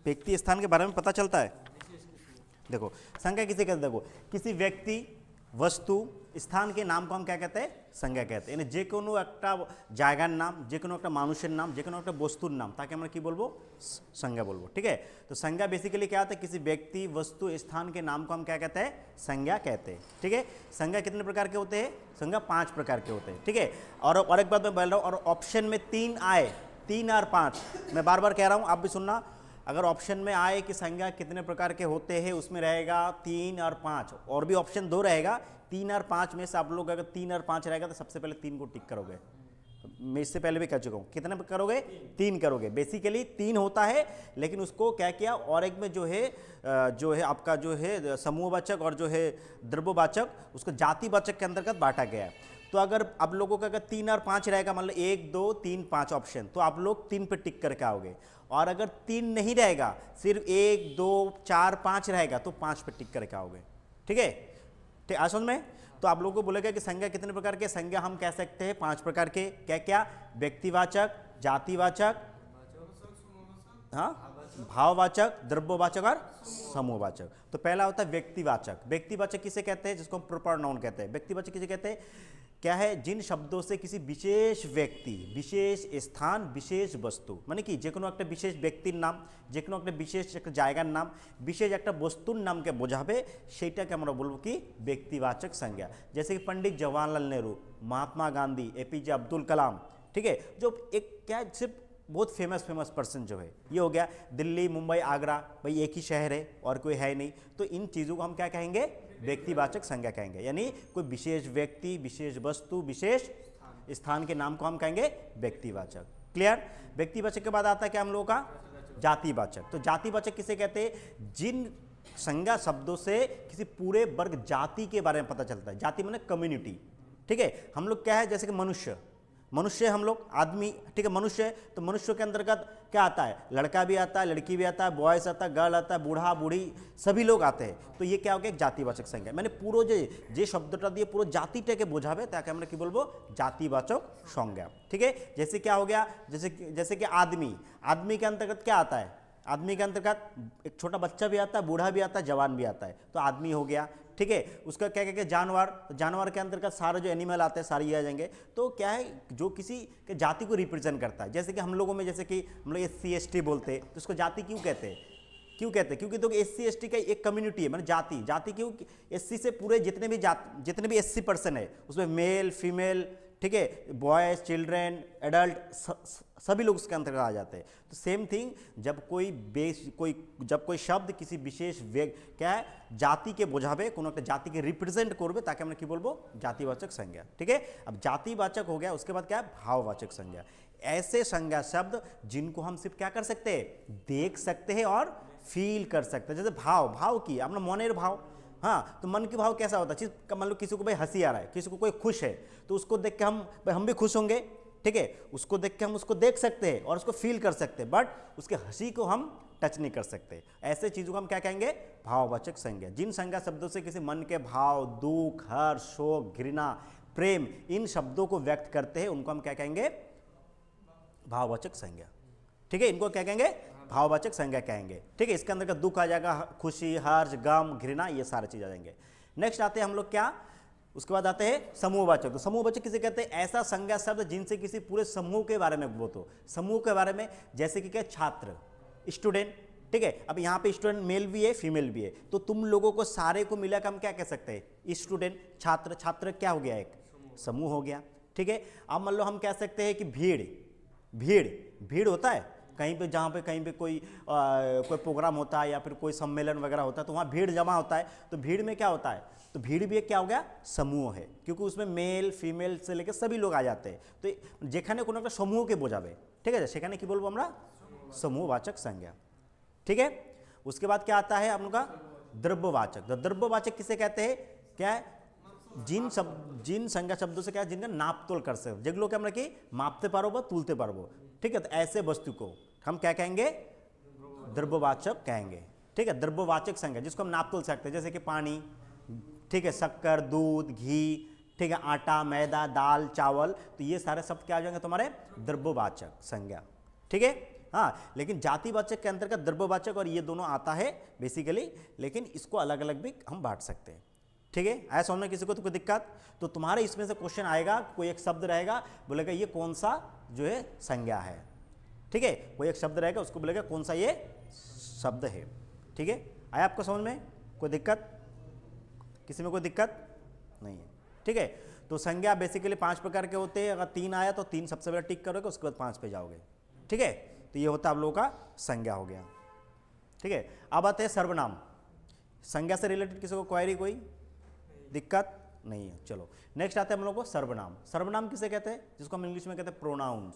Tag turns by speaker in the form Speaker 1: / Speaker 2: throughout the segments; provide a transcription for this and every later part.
Speaker 1: व्यक्ति स्थान के बारे में पता चलता है। देखो संज्ञा किसे कहते हैं, देखो किसी व्यक्ति वस्तु स्थान के नाम को हम क्या कहते हैं, संज्ञा कहते हैं। यानी যে কোনো একটা জায়গার নাম, যে কোনো একটা মানুষের নাম, যে কোনো একটা বস্তুর নাম, তাকে আমরা কি বলবো, संज्ञा बोलबो। ठीक है, तो संज्ञा बेसिकली क्या होता है, किसी व्यक्ति वस्तु स्थान के नाम को हम क्या कहते हैं, संज्ञा कहते हैं। ठीक है, संज्ञा कितने प्रकार के होते हैं, संज्ञा 5 प्रकार के होते हैं। ठीक है, और एक बात मैं बोल रहा हूँ, और ऑप्शन में 3 आए, 3 और 5, मैं बार बार कह रहा हूँ, आप भी सुनना। अगर ऑप्शन में आए कि संज्ञा कितने प्रकार के होते हैं, उसमें रहेगा 3 और 5, और भी ऑप्शन 2 रहेगा, 3 और 5 में से आप लोग अगर 3 और 5 रहेगा तो सबसे पहले 3 को टिक करोगे। मैं इससे पहले भी कह चुका हूँ, कितने करोगे, 3 करोगे। बेसिकली 3 होता है, लेकिन उसको क्या किया, और एक में जो है आपका जो है समूहवाचक और जो है द्रव्यवाचक, उसको जातिवाचक के अंतर्गत बांटा गया है। तो अगर आप लोगों का अगर 3 और 5 रहेगा, मतलब 1 2 3 5 ऑप्शन, तो आप लोग 3 पे टिक करके आओगे। और अगर 3 नहीं रहेगा, सिर्फ 1 2 4 5 रहेगा, तो 5 पे टिक करके आओगे। ठीक है, ठीक है, समझ में। तो आप लोगों को बोलेगा कि संज्ञा कितने प्रकार के, संज्ञा हम कह सकते हैं 5 प्रकार के। क्या क्या, व्यक्तिवाचक, जातिवाचक, हाँ, भाववाचक, द्रव्यवाचक और समूहवाचक। तो पहला होता है व्यक्तिवाचक। व्यक्तिवाचक किसे कहते हैं, जिसको हम प्रोपर नाउन कहते हैं। व्यक्तिवाचक किसे कहते हैं, क्या है, जिन शब्दों से किसी विशेष व्यक्ति, विशेष स्थान, विशेष वस्तु, माने कि যে কোনো একটা বিশেষ ব্যক্তির নাম, যে কোনো একটা বিশেষ একটা জায়গার নাম, বিশেষ একটা বস্তুর নামকে বোঝাবে, সেইটাকে আমরা বলবো কি ব্যক্তিवाचक संज्ञा। जैसे कि पंडित जवाहरलाल नेहरू, महात्मा गांधी, एपीजे अब्दुल कलाम। ठीक है, जो एक क्या सिर्फ बहुत फेमस पर्सन जो है, ये हो गया। दिल्ली, मुंबई, आगरा, भाई एक ही शहर है और कोई है नहीं, तो इन चीज़ों को हम क्या कहेंगे, व्यक्तिवाचक संज्ञा कहेंगे। यानी कोई विशेष व्यक्ति, विशेष वस्तु, विशेष स्थान के नाम को हम कहेंगे व्यक्तिवाचक। क्लियर। व्यक्तिवाचक के बाद आता है क्या हम लोगों का, जातिवाचक। तो जातिवाचक किसे कहते हैं, जिन संज्ञा शब्दों से किसी पूरे वर्ग जाति के बारे में पता चलता है। जाति माने कम्युनिटी। ठीक है, हम लोग क्या है, जैसे कि मनुष्य हम लोग, आदमी। ठीक है, मनुष्य, तो मनुष्य के अंतर्गत क्या आता है, लड़का भी आता है, लड़की भी आता है, बॉयज आता है, गर्ल आता है, बूढ़ा बूढ़ी सभी लोग आते हैं। तो ये क्या हो गया, एक जातिवाचक संज्ञा। मैंने पूरा जे शब्दटा दिए पूरा जातिटाके বোঝাবে, তাকে আমরা কি বলবো, जातिवाचक संज्ञा। ठीक है, जैसे क्या हो गया, जैसे कि आदमी के अंतर्गत क्या आता है, आदमी के अंतर्गत एक छोटा बच्चा भी आता है, बूढ़ा भी आता है, जवान भी आता है, तो आदमी हो गया। ठीक है, उसका क्या कहते हैं, जानवर। तो जानवर के अंतर्गत सारे जो एनिमल आते हैं सारे ये आ जाएंगे। तो क्या है, जो किसी के जाति को रिप्रेजेंट करता है। जैसे कि हम लोगों में, जैसे कि हम लोग SC ST बोलते हैं, तो उसको जाति क्यों कहते हैं, क्योंकि तो SC ST का एक कम्युनिटी है, मतलब जाति क्यों, SC से पूरे जितने भी SC पर्सन है, उसमें मेल फीमेल, ठीक है, बॉयज, चिल्ड्रेन, एडल्ट, सभी लोग उसके अंतर्गत आ जाते हैं। तो सेम थिंग, जब कोई शब्द किसी विशेष क्या है, जाति के বোঝাবে, কোনো একটা জাতিকে রিপ্রেজেন্ট করবে, তাকে আমরা কি বলবো, जातिवाचक संज्ञा। ठीक है, अब जातिवाचक हो गया, उसके बाद क्या है, भाववाचक संज्ञा। ऐसे संज्ञा शब्द जिनको हम सिर्फ क्या कर सकते हैं, देख सकते हैं और फील कर सकते हैं। जैसे भाव की अपना मनेर भाव, हाँ, तो मन के भाव कैसा होता है, चीज मान लो किसी को भाई हंसी आ रहा है, किसी को कोई खुश है, तो उसको देख के हम भी खुश होंगे। ठीक है, उसको देख के हम उसको देख सकते हैं और उसको फील कर सकते हैं, बट उसके हंसी को हम टच नहीं कर सकते। ऐसे चीज़ों को हम क्या कहेंगे, भाववाचक संज्ञा। जिन संज्ञा शब्दों से किसी मन के भाव, दुख, हर्ष, शोक, घृणा, प्रेम, इन शब्दों को व्यक्त करते हैं, उनको हम क्या कहेंगे, भाववाचक संज्ञा। ठीक है, इनको क्या कहेंगे, भाववाचक संज्ञा कहेंगे। ठीक है, इसके अंदर का दुख आ जाएगा, खुशी, हर्ष, गम, घृणा, ये सारे चीज आ जाएंगे। नेक्स्ट आते हैं हम लोग क्या, उसके बाद आते हैं समूहवाचक। तो समूहवाचक किसे कहते हैं, ऐसा संज्ञा शब्द जिनसे किसी पूरे समूह के बारे में बोलते हो। समूह के बारे में, जैसे कि क्या, छात्र, स्टूडेंट। ठीक है, अब यहाँ पे स्टूडेंट मेल भी है, फीमेल भी है, तो तुम लोगों को सारे को मिलाकर हम क्या कह सकते हैं, स्टूडेंट, छात्र क्या हो गया, एक समूह हो गया। ठीक है, अब मान लो हम कह सकते हैं कि भीड़ होता है कहीं पे, जहाँ पे कहीं पे कोई प्रोग्राम होता है या फिर कोई सम्मेलन वगैरह होता है, तो वहाँ भीड़ जमा होता है। तो भीड़ में क्या होता है, तो भीड़ भी एक क्या हो गया, समूह है, क्योंकि उसमें मेल फीमेल से लेकर सभी लोग आ जाते हैं। तो যেখানে কোনো একটা সমূহকে বোঝাবে, ঠিক আছে, সেখানে কি বলবো আমরা, समूहवाचक संज्ञा। ठीक है, उसके बाद क्या आता है हम लोग का, द्रव्यवाचक। तो द्रव्यवाचक किसे कहते हैं, क्या है, जिन संज्ञा शब्दों से क्या, जिनका नाप तोल कर सकते, যেগুলোকে আমরা কি মাপতে পারবো বা তুলতে পারবো। ठीक है, तो ऐसे वस्तु को हम क्या कहेंगे, द्रव्यवाचक कहेंगे। ठीक है, द्रव्यवाचक संज्ञा जिसको हम नाप तोल सकते हैं, जैसे कि पानी, ठीक है, शक्कर, दूध, घी, ठीक है, आटा, मैदा, दाल, चावल, तो ये सारे शब्द क्या आ जाएंगे तुम्हारे, द्रव्यवाचक संज्ञा। ठीक है, हाँ, लेकिन जातिवाचक के अंतर्गत द्रव्यवाचक और ये दोनों आता है बेसिकली, लेकिन इसको अलग अलग भी हम बांट सकते हैं। ठीक है, आया समझ में किसी को तो कोई दिक्कत? तो तुम्हारे इसमें से क्वेश्चन आएगा, कोई एक शब्द रहेगा, बोलेगा ये कौन सा जो है संज्ञा है। ठीक है, कोई एक शब्द रहेगा, उसको बोलेगा कौन सा ये शब्द है। ठीक है, आया आपको समझ में? कोई दिक्कत? किसी में कोई दिक्कत नहीं है? ठीक है, तो संज्ञा बेसिकली 5 प्रकार के होते हैं। अगर 3 आया तो 3 सबसे पहले टिक करोगे, उसके बाद 5 पे जाओगे। ठीक है, तो ये होता है आप लोगों का संज्ञा हो गया। ठीक है, अब आते हैं सर्वनाम। संज्ञा से रिलेटेड किसी को क्वेरी, कोई दिक्कत नहीं है? चलो नेक्स्ट आते हैं हम लोग को सर्वनाम। सर्वनाम किसे कहते हैं? जिसको हम इंग्लिश में कहते हैं प्रोनाउंस।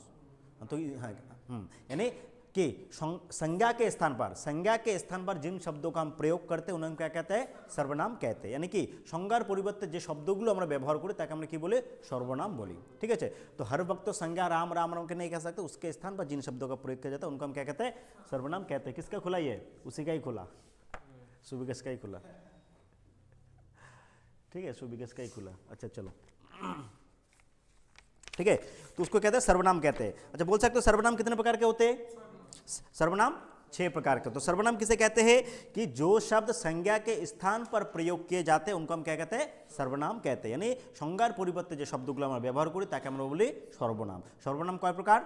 Speaker 1: तो यानी कि संज्ञा के स्थान पर जिन शब्दों का हम प्रयोग करते हैं उन्हें क्या कहते हैं? सर्वनाम कहते हैं। यानी कि संज्ञार परिवर्ते যে শব্দগুলো আমরা ব্যবহার করি তাকে আমরা কি বলি? सर्वनाम बोली। ठीक है, तो हर वक्त तो संज्ञा राम राम राम के नहीं कह सकते, उसके स्थान पर जिन शब्दों का प्रयोग किया जाता है उनको हम क्या कहते हैं? सर्वनाम कहते हैं। किसका खुला ये? उसी का ही खुला, सुविगस का ही खुला। ठीक है, सुविगस का ही खुला। अच्छा चलो, ठीक है, तो उसको कहते हैं सर्वनाम कहते हैं। अच्छा, बोल सकते हो सर्वनाम कितने प्रकार के होते हैं? सर्वनाम 6 प्रकार के। तो सर्वनाम किसे कहते हैं? कि जो शब्द संज्ञा के स्थान पर प्रयोग किए जाते हैं उनको हम क्या कहते हैं? सर्वनाम कहते हैं। यानी संज्ञार परिवर्ते जो शब्दগুলো আমরা ব্যবহার করি তাকে আমরা বলি सर्वनाम। सर्वनाम कय प्रकार?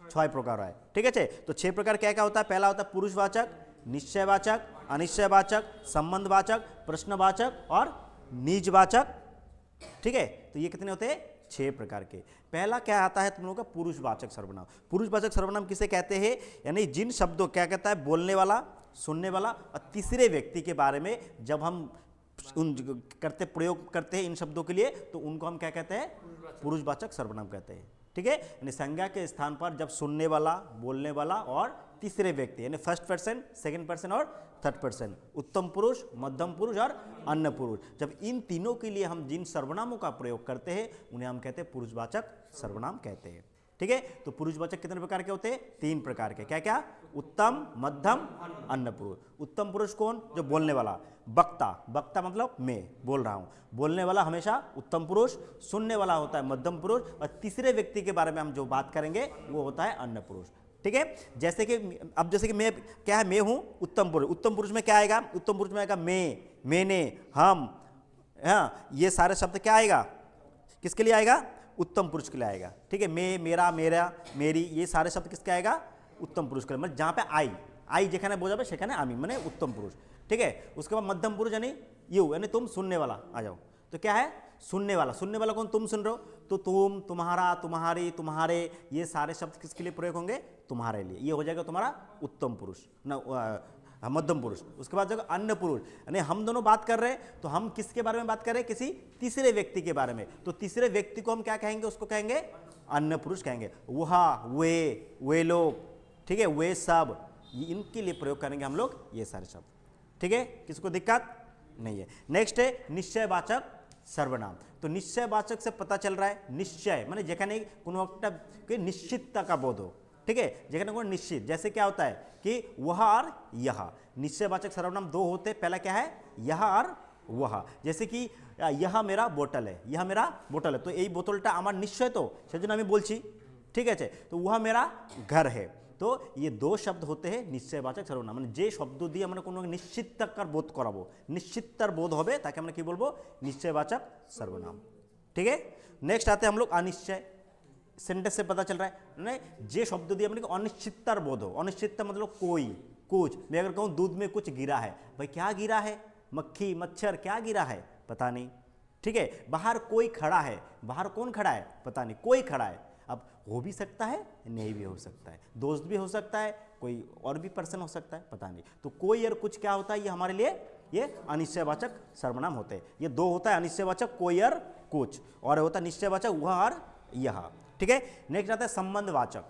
Speaker 1: 6 प्रकार है। ठीक है, तो 6 प्रकार क्या क्या होता है? पहला होता है पुरुषवाचक, निश्चयवाचक, अनिश्चयवाचक, संबंधवाचक, प्रश्नवाचक और निजवाचक। ठीक है, तो ये कितने होते हैं? 6 प्रकार के। पहला क्या आता है तुम लोगों का? पुरुषवाचक सर्वनाम। पुरुषवाचक सर्वनाम किसे कहते हैं? यानी जिन शब्दों, क्या कहता है? बोलने वाला, सुनने वाला और तीसरे व्यक्ति के बारे में जब हम उन प्रयोग करते हैं इन शब्दों के लिए तो उनको हम क्या कहते हैं? पुरुषवाचक सर्वनाम कहते हैं। ठीक है, यानी संज्ञा के स्थान पर जब सुनने वाला, बोलने वाला और तीसरे व्यक्ति यानी फर्स्ट पर्सन, सेकंड पर्सन और थर्ड पर्सन, उत्तम पुरुष, मध्यम पुरुष और अन्य पुरुष, जब इन तीनों के लिए हम जिन सर्वनामों का प्रयोग करते हैं उन्हें हम कहते हैं पुरुषवाचक सर्वनाम कहते हैं। ठीक है, तो पुरुषवाचक कितने प्रकार के होते हैं? 3 प्रकार के। क्या क्या? उत्तम, मध्यम, अन्य पुरुष। उत्तम पुरुष कौन? जो बोलने वाला, वक्ता। वक्ता मतलब मैं बोल रहा हूँ। बोलने वाला हमेशा उत्तम पुरुष, सुनने वाला होता है मध्यम पुरुष और तीसरे व्यक्ति के बारे में हम जो बात करेंगे वो होता है अन्य पुरुष। ठीक है, जैसे कि अब जैसे कि मैं क्या है? मैं हूँ उत्तम पुरुष। उत्तम पुरुष में क्या आएगा? उत्तम पुरुष में आएगा मैं, मैंने, हम। हाँ, ये सारे शब्द क्या आएगा? किसके लिए आएगा? उत्तम पुरुष के लिए आएगा। ठीक है, मैं, मेरा, मेरा, मेरी, ये सारे शब्द किसके आएगा? उत्तम पुरुष के लिए। मतलब जहाँ पे आई जेखाने बोझाबे सेखाने आमी, माने उत्तम पुरुष। ठीक है, उसके बाद मध्यम पुरुष यानी यू, यानी तुम सुनने वाला। आ जाओ, तो क्या है? सुनने वाला। सुनने वाला कौन? तुम सुन रहे हो, तो तुम, तुम्हारा, तुम्हारी, तुम्हारे, ये सारे शब्द किसके लिए प्रयोग होंगे? तुम्हारे लिए। ये हो जाएगा तुम्हारा उत्तम पुरुष ना, मध्यम पुरुष। उसके बाद जब अन्य पुरुष, यानी हम दोनों बात कर रहे हैं तो हम किसके बारे में बात कर रहे हैं? किसी तीसरे व्यक्ति के बारे में। तो तीसरे व्यक्ति को हम क्या कहेंगे? उसको कहेंगे अन्य पुरुष कहेंगे। वह, वे लोग, ठीक है, वे सब, इनके लिए प्रयोग करेंगे हम लोग ये सारे शब्द। ठीक है, किसको दिक्कत नहीं है? नेक्स्ट है निश्चयवाचक सर्वनाम। तो निश्चयवाचक से पता चल रहा है निश्चय माने जेखाने कोनो एक निश्चितता का बोध हो। ठीक है, जेखाने कोनो निश्चित, जैसे क्या होता है कि वह और यह। निश्चयवाचक सर्वनाम 2 होते हैं। पहला क्या है? यह और वह। जैसे कि यह मेरा बोतल है, यह मेरा बोतल है, तो यही बोतलटा आमार निश्चय, तो सेजন্য আমি বলছি। ठीक है, तो वह मेरा घर है। तो ये 2 शब्द होते हैं निश्चयवाचक सर्वनाम। মানে যে শব্দ দিয়ে আমরা কোনো নিশ্চিততার বোধ করাবো, নিশ্চিততার বোধ হবে তাকে আমরা কি বলবো? নিশ্চয়वाचक सर्वनाम। ठीक है, नेक्स्ट आते हैं हम लोग अनिश्चय। सेंटेंस से पता चल रहा है नहीं, जे शब्द दिए अपने अनिश्चिततार बोध हो। अनिश्चितता मतलब कोई, कुछ। मैं अगर कहूँ दूध में कुछ गिरा है, भाई क्या गिरा है? मक्खी, मच्छर, क्या गिरा है? पता नहीं। ठीक है, बाहर कोई खड़ा है, बाहर कौन खड़ा है? पता नहीं, कोई खड़ा है। अब हो भी सकता है, नहीं भी हो सकता है, दोस्त भी हो सकता है, कोई और भी पर्सन हो सकता है, पता नहीं। तो कोई और कुछ क्या होता है? ये हमारे लिए ये अनिश्चयवाचक सर्वनाम होते हैं। ये 2 होता है, अनिश्चयवाचक कोई और कुछ, और होता है निश्चयवाचक वह और यह। ठीक है, नेक्स्ट आता है संबंधवाचक।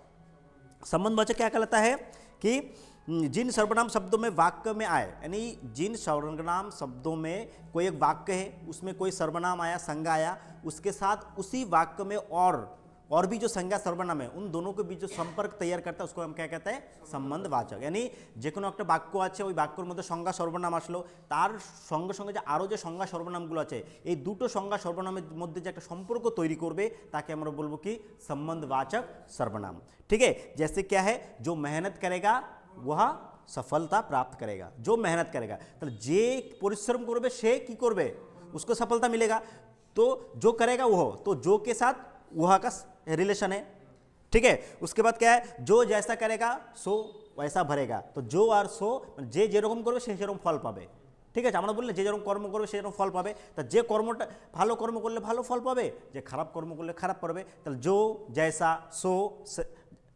Speaker 1: संबंधवाचक क्या कहलाता है? कि जिन सर्वनाम शब्दों में वाक्य में आए, यानी जिन सर्वनाम शब्दों में कोई एक वाक्य है, उसमें कोई सर्वनाम आया, संज्ञा आया, उसके साथ उसी वाक्य में और और भी जो संज्ञा सर्वनाम है उन दोनों के बीच जो संपर्क तैयार करता है उसको हम क्या कहते हैं, সম্বন্ধবাচক। यानी যে কোনো একটা বাক্য আছে, ওই বাক্যর মধ্যে সংজ্ঞা সর্বনাম আসলো, তার সঙ্গে সঙ্গে যে আরও যে সংজ্ঞা সর্বনামগুলো আছে এই দুটো সংজ্ঞা সর্বনামের মধ্যে যে একটা সম্পর্ক তৈরি করবে তাকে আমরা বলবো কি, সম্বন্ধবাচক सर्वनाम। ठीक है, जैसे क्या है, जो मेहनत करेगा वह सफलता प्राप्त करेगा। जो मेहनत करेगा তাহলে যে পরিশ্রম করবে সে কি করবে, उसको सफलता मिलेगा। तो जो करेगा वो, तो जो के साथ वह का रिलेशन है। ठीक है, उसके बाद क्या है, जो जैसा करेगा सो वैसा भरेगा। तो जो और सो যে যেরকম করবে সে সেরকম ফল পাবে। ঠিক আছে, আমরা বললে যে যেরকম কর্ম করবে সেরকম ফল পাবে। তা যে কর্মটা ভালো কর্ম করলে ভালো ফল পাবে, যে খারাপ কর্ম করলে খারাপ পাবে। তাহলে जो जैसा सो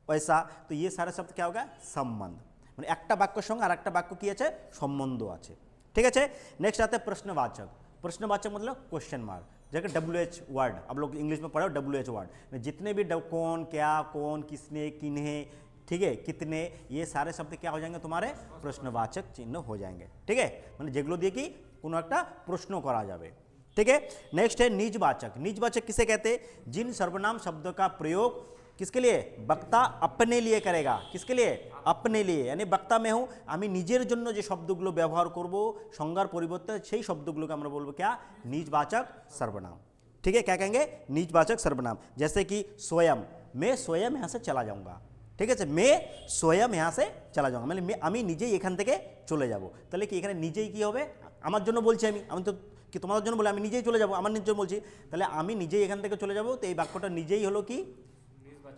Speaker 1: वैसा, तो ये सारे शब्द क्या होगा, संबंध। মানে একটা বাক্যের সঙ্গে আর একটা বাক্য কি আছে, সম্বন্ধ আছে। ঠিক আছে, नेक्स्ट आता है प्रश्नवाचक। प्रश्नवाचक मतलब क्वेश्चन मार्क, जैसे WH वर्ड, आप लोग इंग्लिश में पढ़े हो WH वर्ड, जितने भी कौन, क्या, कौन, किसने, किन्हें, ठीक है, कितने, ये सारे शब्द क्या हो जाएंगे तुम्हारे, प्रश्नवाचक चिन्ह हो जाएंगे। ठीक है, মানে যেগুলো দিয়ে কি কোনো একটা প্রশ্ন করা যাবে। ठीक है, नेक्स्ट है निजवाचक। निजवाचक किसे कहते हैं, जिन सर्वनाम शब्दों का प्रयोग किसके लिए, वक्ता अपने लिए करेगा। किसके लिए, अपने लिए, यानी वक्ता में हूँ, আমি নিজের জন্য যে শব্দগুলো ব্যবহার করব সংজ্ঞার পরিবর্তে সেই শব্দগুলোকে আমরা বলবো क्या, निजवाचक सर्वनाम। ठीक है, क्या कहेंगे, निजवाचक सर्वनाम। जैसे कि स्वयं, मैं स्वयं यहाँ से चला जाऊँगा। ঠিক আছে, मैं स्वयं यहाँ से चला जाऊँगा, মানে আমি নিজেই এখান থেকে চলে যাব। তাহলে কি এখানে নিজেই কি হবে, আমার জন্য বলছি, আমি তো কি তোমাদের জন্য বলে আমি নিজেই চলে যাব, আমার নিজের বলছি, তাহলে আমি নিজেই এখান থেকে চলে যাব। তো এই বাক্যটা নিজেই হলো কি,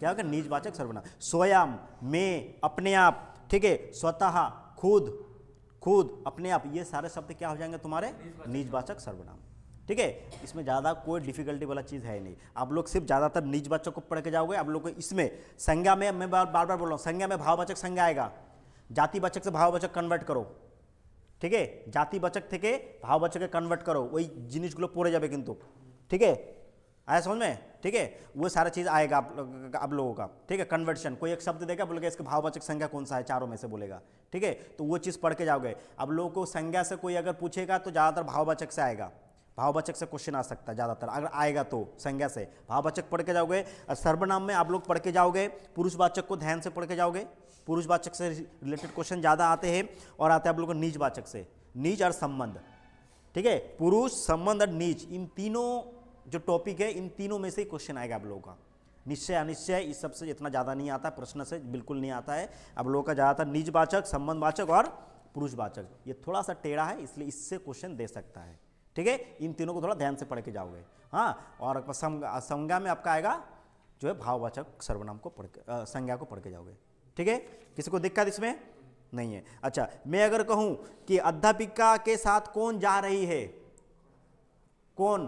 Speaker 1: क्या होगा, निजवाचक सर्वनाम। स्वयं, मैं, अपने आप, ठीक है, स्वतः, खुद, खुद, अपने आप, ये सारे शब्द क्या हो जाएंगे तुम्हारे, निजवाचक सर्वनाम। ठीक है, इसमें ज़्यादा कोई डिफिकल्टी वाला चीज़ है नहीं। आप लोग सिर्फ ज़्यादातर निजवाचक को पढ़ के जाओगे। आप लोग को इसमें संज्ञा में, मैं बार बार बोल रहा हूँ, संज्ञा में भाववाचक संज्ञा आएगा, जातिवाचक से भाववाचक कन्वर्ट करो। ठीक है, जातिवाचक থেকে ভাববাচকে কনভার্ট করো, ওই জিনিসগুলো পড়ে যাবে কিন্তু। ठीक है, आया समझ में। ठीक है, वो सारा चीज़ आएगा आप लोगों का। ठीक है, कन्वर्शन, कोई एक शब्द देगा, बोलेगा इसका भाववाचक संज्ञा कौन सा है, चारों में से बोलेगा। ठीक है, तो वो चीज़ पढ़ के जाओगे। अब लोगों को संज्ञा से कोई अगर पूछेगा तो ज़्यादातर भाववाचक से आएगा, भाववाचक से क्वेश्चन आ सकता है ज़्यादातर, अगर आएगा तो संज्ञा से भाववाचक पढ़ के जाओगे। और सर्वनाम में आप लोग पढ़ के जाओगे, पुरुषवाचक को ध्यान से पढ़ के जाओगे, पुरुषवाचक से रिलेटेड क्वेश्चन ज़्यादा आते हैं, और आते हैं आप लोग को निजवाचक से, निज और संबंध। ठीक है, पुरुष, संबंध और निज, इन तीनों जो टॉपिक है, इन तीनों में से ही क्वेश्चन आएगा आप लोगों का। निश्चय अनिश्चय इस सबसे इतना ज़्यादा नहीं आता, प्रश्न से बिल्कुल नहीं आता है। आप लोगों का ज़्यादातर निजवाचक, संबंधवाचक और पुरुषवाचक, ये थोड़ा सा टेढ़ा है, इसलिए इससे क्वेश्चन दे सकता है। ठीक है, इन तीनों को थोड़ा ध्यान से पढ़ के जाओगे। हाँ, और संज्ञा में आपका आएगा जो है भाववाचक सर्वनाम को पढ़ के, संज्ञा को पढ़ के जाओगे। ठीक है, किसी को दिक्कत इसमें नहीं है। अच्छा, मैं अगर कहूँ कि अध्यापिका के साथ कौन जा रही है, कौन,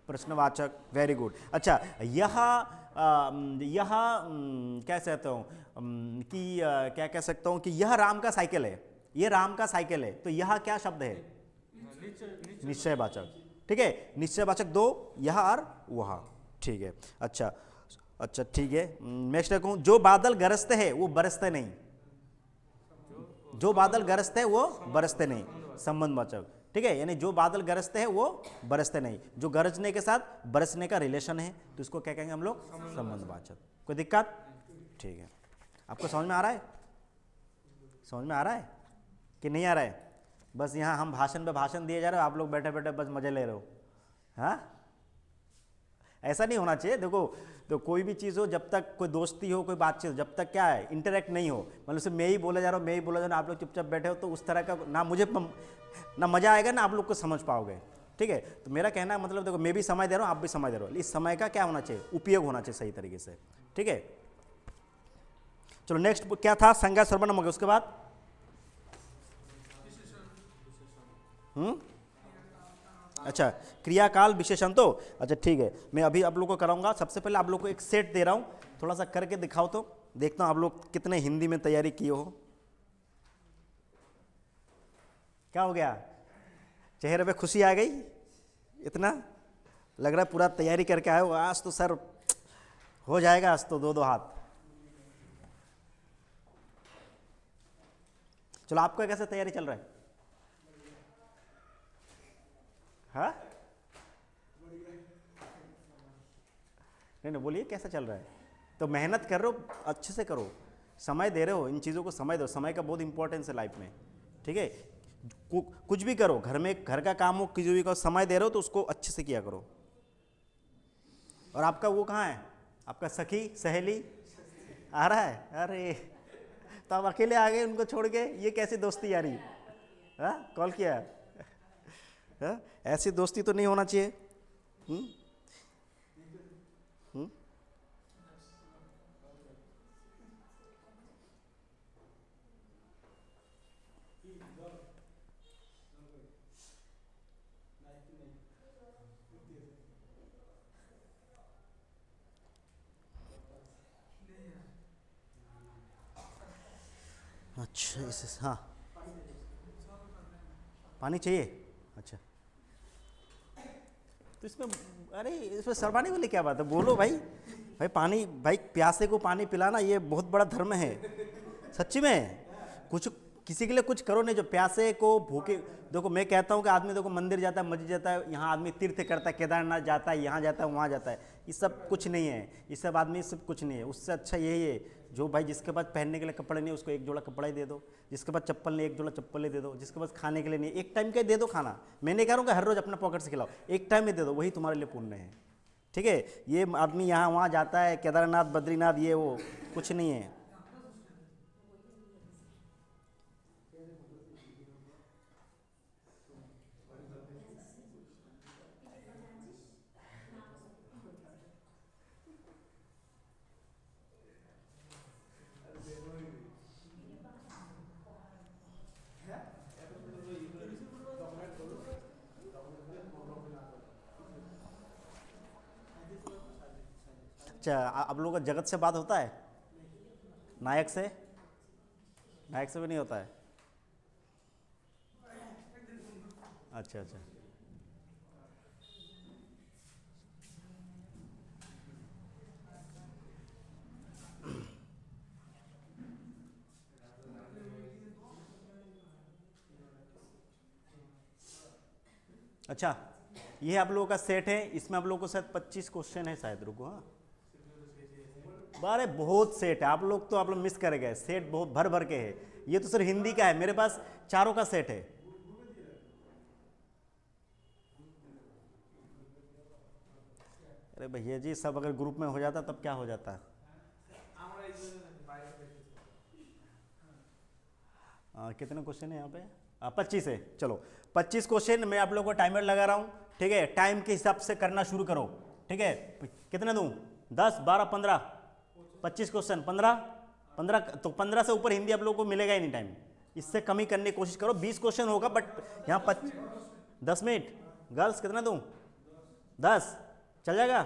Speaker 1: प्रश्नवाचक, वेरी गुड। अच्छा, यह क्या कहता हूँ कि क्या कह सकता हूँ कि यह राम का साइकिल है, ये राम का साइकिल है, तो यह क्या शब्द है, निश्चयवाचक। ठीक है, निश्चयवाचक दो, यह और वह। ठीक है, अच्छा अच्छा, ठीक है, नेक्स्ट कहूँ, जो बादल गरजते हैं वो बरसते नहीं, जो बादल गरजते हैं वो बरसते नहीं, संबंधवाचक। ठीक है, यानी जो बादल गरजते हैं वो बरसते नहीं, जो गरजने के साथ बरसने का रिलेशन है, तो इसको क्या कहेंगे हम लोग, संबंधवाचक। कोई दिक्कत? ठीक है, आपको समझ में आ रहा है, समझ में आ रहा है कि नहीं आ रहा है? बस यहाँ हम भाषण पे भाषण दिए जा रहे हो, आप लोग बैठे बैठे बस मजे ले रहे हो। हाँ, ऐसा नहीं होना चाहिए। देखो, तो कोई भी चीज़ हो, जब तक कोई दोस्ती हो, कोई बातचीत हो, जब तक क्या है, इंटरेक्ट नहीं हो, मतलब से मैं ही बोला जा रहा हूँ, मैं ही बोला जा रहा हूँ, आप लोग चुपचाप बैठे हो, तो उस तरह का ना मुझे ना मज़ा आएगा, ना आप लोग को समझ पाओगे। ठीक है, तो मेरा कहना है मतलब देखो, मैं भी समय दे रहा हूँ, आप भी समय दे रहे हो, इस समय का क्या होना चाहिए, उपयोग होना चाहिए सही तरीके से। ठीक है, चलो नेक्स्ट क्या था, संज्ञा सर्वनाम हो गया, उसके बाद अच्छा, क्रियाकाल विशेषण। तो अच्छा ठीक है, मैं अभी आप लोग को कराऊंगा। सबसे पहले आप लोग को एक सेट दे रहा हूँ, थोड़ा सा करके दिखाओ तो देखता हूँ आप लोग कितने हिंदी में तैयारी किए हो। क्या हो गया, चेहरे पे खुशी आ गई, इतना लग रहा है पूरा तैयारी करके आए हो। आज तो सर हो जाएगा, आज तो दो दो हाथ। चलो, आपका कैसे तैयारी चल रहा है? हाँ, नहीं नहीं बोलिए कैसा चल रहा है? तो मेहनत कर रहे हो, अच्छे से करो, समय दे रहे हो, इन चीज़ों को समय दो, समय का बहुत इंपॉर्टेंस है लाइफ में, ठीक है? कुछ भी करो, घर में घर का काम हो, किसी भी का समय दे रहे हो तो उसको अच्छे से किया करो। और आपका वो कहाँ है, आपका सखी सहेली आ रहा है? अरे तो आप अकेले आ गए उनको छोड़ के, ये कैसी दोस्ती यारी? हाँ कॉल किया? हाँ ऐसी दोस्ती तो नहीं होना चाहिए। हुँ? हुँ? अच्छा इसे हाँ पानी चाहिए। अच्छा तो इसमें, अरे इसमें शर्माने वाली क्या बात है, बोलो भाई। भाई पानी, भाई प्यासे को पानी पिलाना ये बहुत बड़ा धर्म है सच्ची में। कुछ किसी के लिए कुछ करो, नहीं जो प्यासे को भूखे। देखो मैं कहता हूँ कि आदमी देखो मंदिर जाता है, मस्जिद जाता है, यहाँ आदमी तीर्थ करता है, केदारनाथ जाता है, यहाँ जाता है, वहाँ जाता है, ये सब कुछ नहीं है, ये सब आदमी सब कुछ नहीं है। उससे अच्छा यही है जो भाई जिसके पास पहनने के लिए कपड़े नहीं उसको एक जोड़ा कपड़ा ही दे दो, जिसके पास चप्पल नहीं एक जोड़ा चप्पल ही दे दो, जिसके पास खाने के लिए नहीं एक टाइम का दे दो खाना। मैं नहीं कह रहा हूँ कि हर रोज़ अपना पॉकेट से खिलाओ, एक टाइम में दे दो, वही तुम्हारे लिए पुण्य है, ठीक है? ये आदमी यहाँ वहाँ जाता है, केदारनाथ बद्रीनाथ ये वो कुछ नहीं है। अच्छा आप लोगों का जगत से बात होता है? नायक से? नायक से भी नहीं होता है? अच्छा अच्छा अच्छा ये आप लोगों का सेट है, इसमें आप लोगों को शायद 25 क्वेश्चन है शायद, रुको हाँ। अरे बहुत सेट है, आप लोग मिस कर गए, सेट बहुत भर भर के है। ये तो सिर्फ हिंदी का है, मेरे पास चारों का सेट है। अरे भैया जी सब अगर ग्रुप में हो जाता तब क्या हो जाता? कितने क्वेश्चन है यहाँ पे? 25 है। चलो 25 क्वेश्चन मैं आप लोगों को टाइमर लगा रहा हूँ, ठीक है? टाइम के हिसाब से करना शुरू करो, ठीक है? कितने दूँ? 10 12 15 25 क्वेश्चन, 15 तो 15 से ऊपर हिंदी आप लोगों को मिलेगा ही नहीं टाइम, इससे कम ही करने की कोशिश करो। 20 क्वेश्चन होगा बट यहाँ 10 मिनट। गर्ल्स कितना दूँ? 10 चल जाएगा?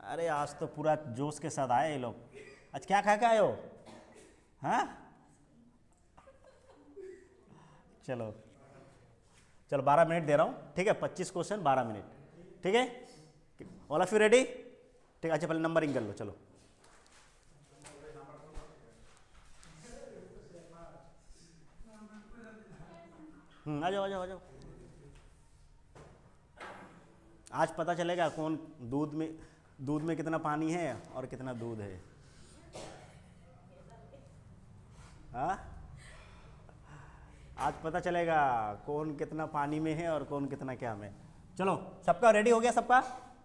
Speaker 1: अरे आज तो पूरा जोश के साथ आए ये लोग। आज क्या खा के आए हो? हाँ चलो चलो 12 मिनट दे रहा हूँ, ठीक है? 25 क्वेश्चन 12 मिनट, ठीक है? All of you ready? ठीक है, अच्छा पहले नंबरिंग कर लो, चलो। आ जाओ आ जाओ आ जाओ। आज पता चलेगा कौन दूध में कितना पानी है और कितना दूध है। हाँ आज पता चलेगा कौन कितना पानी में है और कौन कितना क्या में। चलो सबका रेडी हो गया? सबका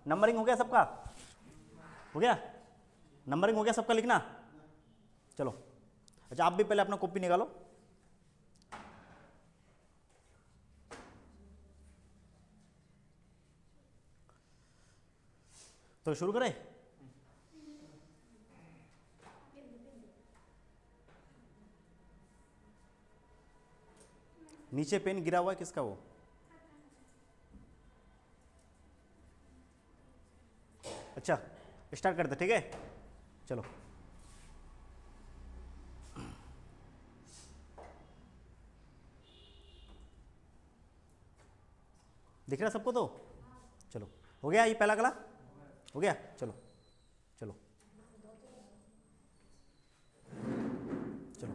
Speaker 1: नंबरिंग हो गया? सबका हो गया? नंबरिंग हो गया सबका? लिखना चलो। अच्छा आप भी पहले अपना कॉपी निकालो। तो शुरू करें? नीचे पेन गिरा हुआ है किसका? वो अच्छा स्टार्ट करते, ठीक है? चलो दिख रहा सबको? तो चलो हो गया, ये पहला कला हो गया। चलो चलो चलो।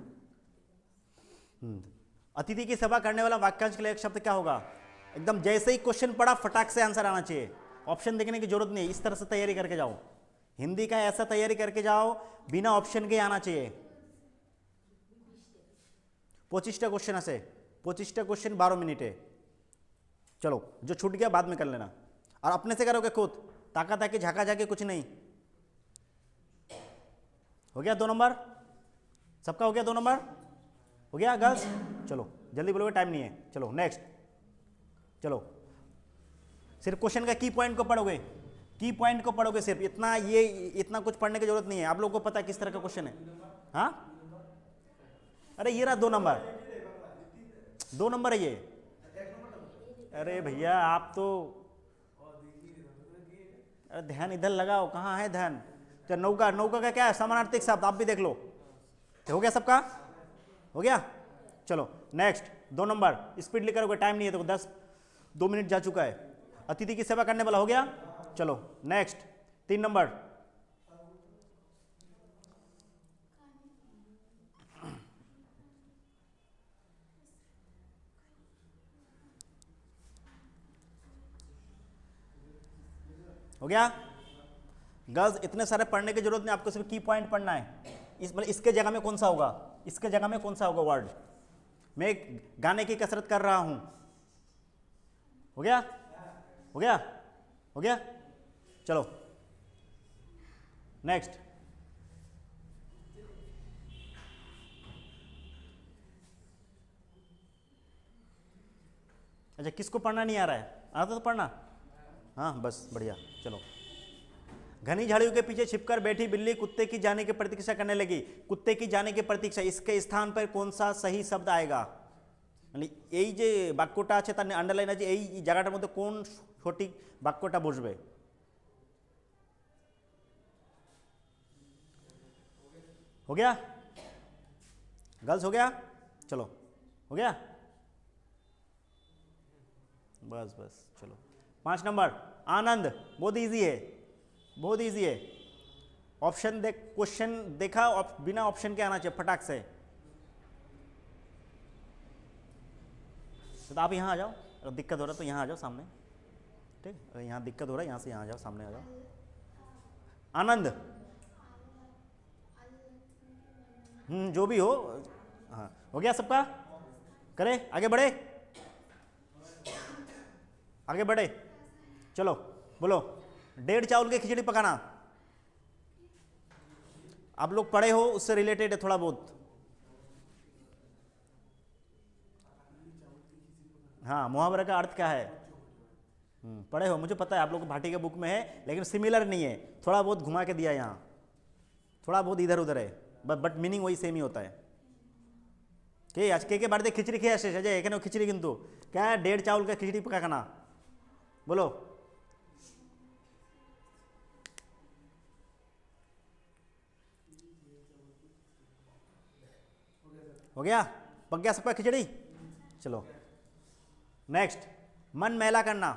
Speaker 1: अतिथि की सेवा करने वाला वाक्यांश के लिए एक शब्द क्या होगा? एकदम जैसे ही क्वेश्चन पढ़ा फटाक से आंसर आना चाहिए, ऑप्शन देखने की जरूरत नहीं, इस तरह से तैयारी करके जाओ, हिंदी का ऐसा तैयारी करके जाओ बिना ऑप्शन के आना चाहिए। 25टा क्वेश्चन আছে, 25टा क्वेश्चन 12 मिनटे। चलो जो छूट गया बाद में कर लेना, और अपने से करोगे खुद, ताका ताकि झाका झाके कुछ नहीं। हो गया 2 नंबर, सबका हो गया 2 नंबर, हो गया गर्ल्स? चलो जल्दी बोलोगे, टाइम नहीं है। चलो नेक्स्ट, चलो सिर्फ क्वेश्चन का की पॉइंट को पढ़ोगे, की पॉइंट को पढ़ोगे सिर्फ, इतना ये इतना कुछ पढ़ने की जरूरत नहीं है। आप लोगों को पता है किस तरह का क्वेश्चन है। हाँ अरे ये रहा 2 नंबर, 2 नंबर है ये। अरे भैया आप तो, अरे ध्यान इधर लगाओ, कहाँ है ध्यान? चल नौका, नौका का क्या है? समानार्थक शब्द, आप भी देख लो। तो हो गया सबका, हो गया? चलो नेक्स्ट 2 नंबर, स्पीड लिख करोगे, टाइम नहीं है तो 2 मिनट जा चुका है। अतिथि की सेवा करने वाला, हो गया? चलो नेक्स्ट 3 नंबर, हो गया? गर्ल्स इतने सारे पढ़ने की जरूरत नहीं, आपको सिर्फ की पॉइंट पढ़ना है। मतलब इसके जगह में कौन सा होगा, इसके जगह में कौन सा होगा वर्ड। मैं गाने की कसरत कर रहा हूं, हो गया? हो गया? हो गया? चलो नेक्स्ट, अच्छा किसको पढ़ना नहीं आ रहा है? आता तो पढ़ना, हाँ बस बढ़िया। चलो, घनी झाड़ियों के पीछे छिपकर बैठी बिल्ली कुत्ते की जाने की प्रतीक्षा करने लगी। कुत्ते की जाने की प्रतीक्षा, इसके स्थान पर कौन सा सही शब्द आएगा? মানে এই যে বাক্যটা আছে তার আন্ডারলাইন আছে, এই জায়গাটার মধ্যে কোন সঠিক বাক্যটা বসবে? हो गया गर्ल्स? हो गया? चलो हो गया, बस बस। चलो 5 नंबर, आनंद, बहुत इजी है, बहुत इजी है। ऑप्शन देख, क्वेश्चन देखा, बिना ऑप्शन के आना चाहिए फटाक से। तो आप यहाँ आ जाओ, अगर दिक्कत हो रहा है तो यहाँ आ जाओ सामने, ठीक? अगर यहाँ दिक्कत हो रहा है यहाँ से यहाँ आ जाओ, सामने आ जाओ। आनंद, जो भी हो, हाँ हो गया सबका? करे आगे बढ़े, आगे बढ़े। चलो बोलो, 1.5 चावल की खिचड़ी पकाना। आप लोग पढ़े हो, उससे रिलेटेड है थोड़ा बहुत। हाँ मुहावरे का अर्थ क्या है? पढ़े हो, मुझे पता है आप लोग को भाटी के बुक में है, लेकिन सिमिलर नहीं है, थोड़ा बहुत घुमा के दिया यहाँ, थोड़ा बहुत इधर उधर है, बट मीनिंग वही सेम ही होता है। কে আজকে কে বাড়িতে খিচড়ি খেয়ে আসে? যে এখানেও খিচড়ি, কিন্তু क्या 1.5 चावल का खिचड़ी पका खाना, बोलो। हो गया? पक गया सबका खिचड़ी? चलो नेक्स्ट, मन मैला करना।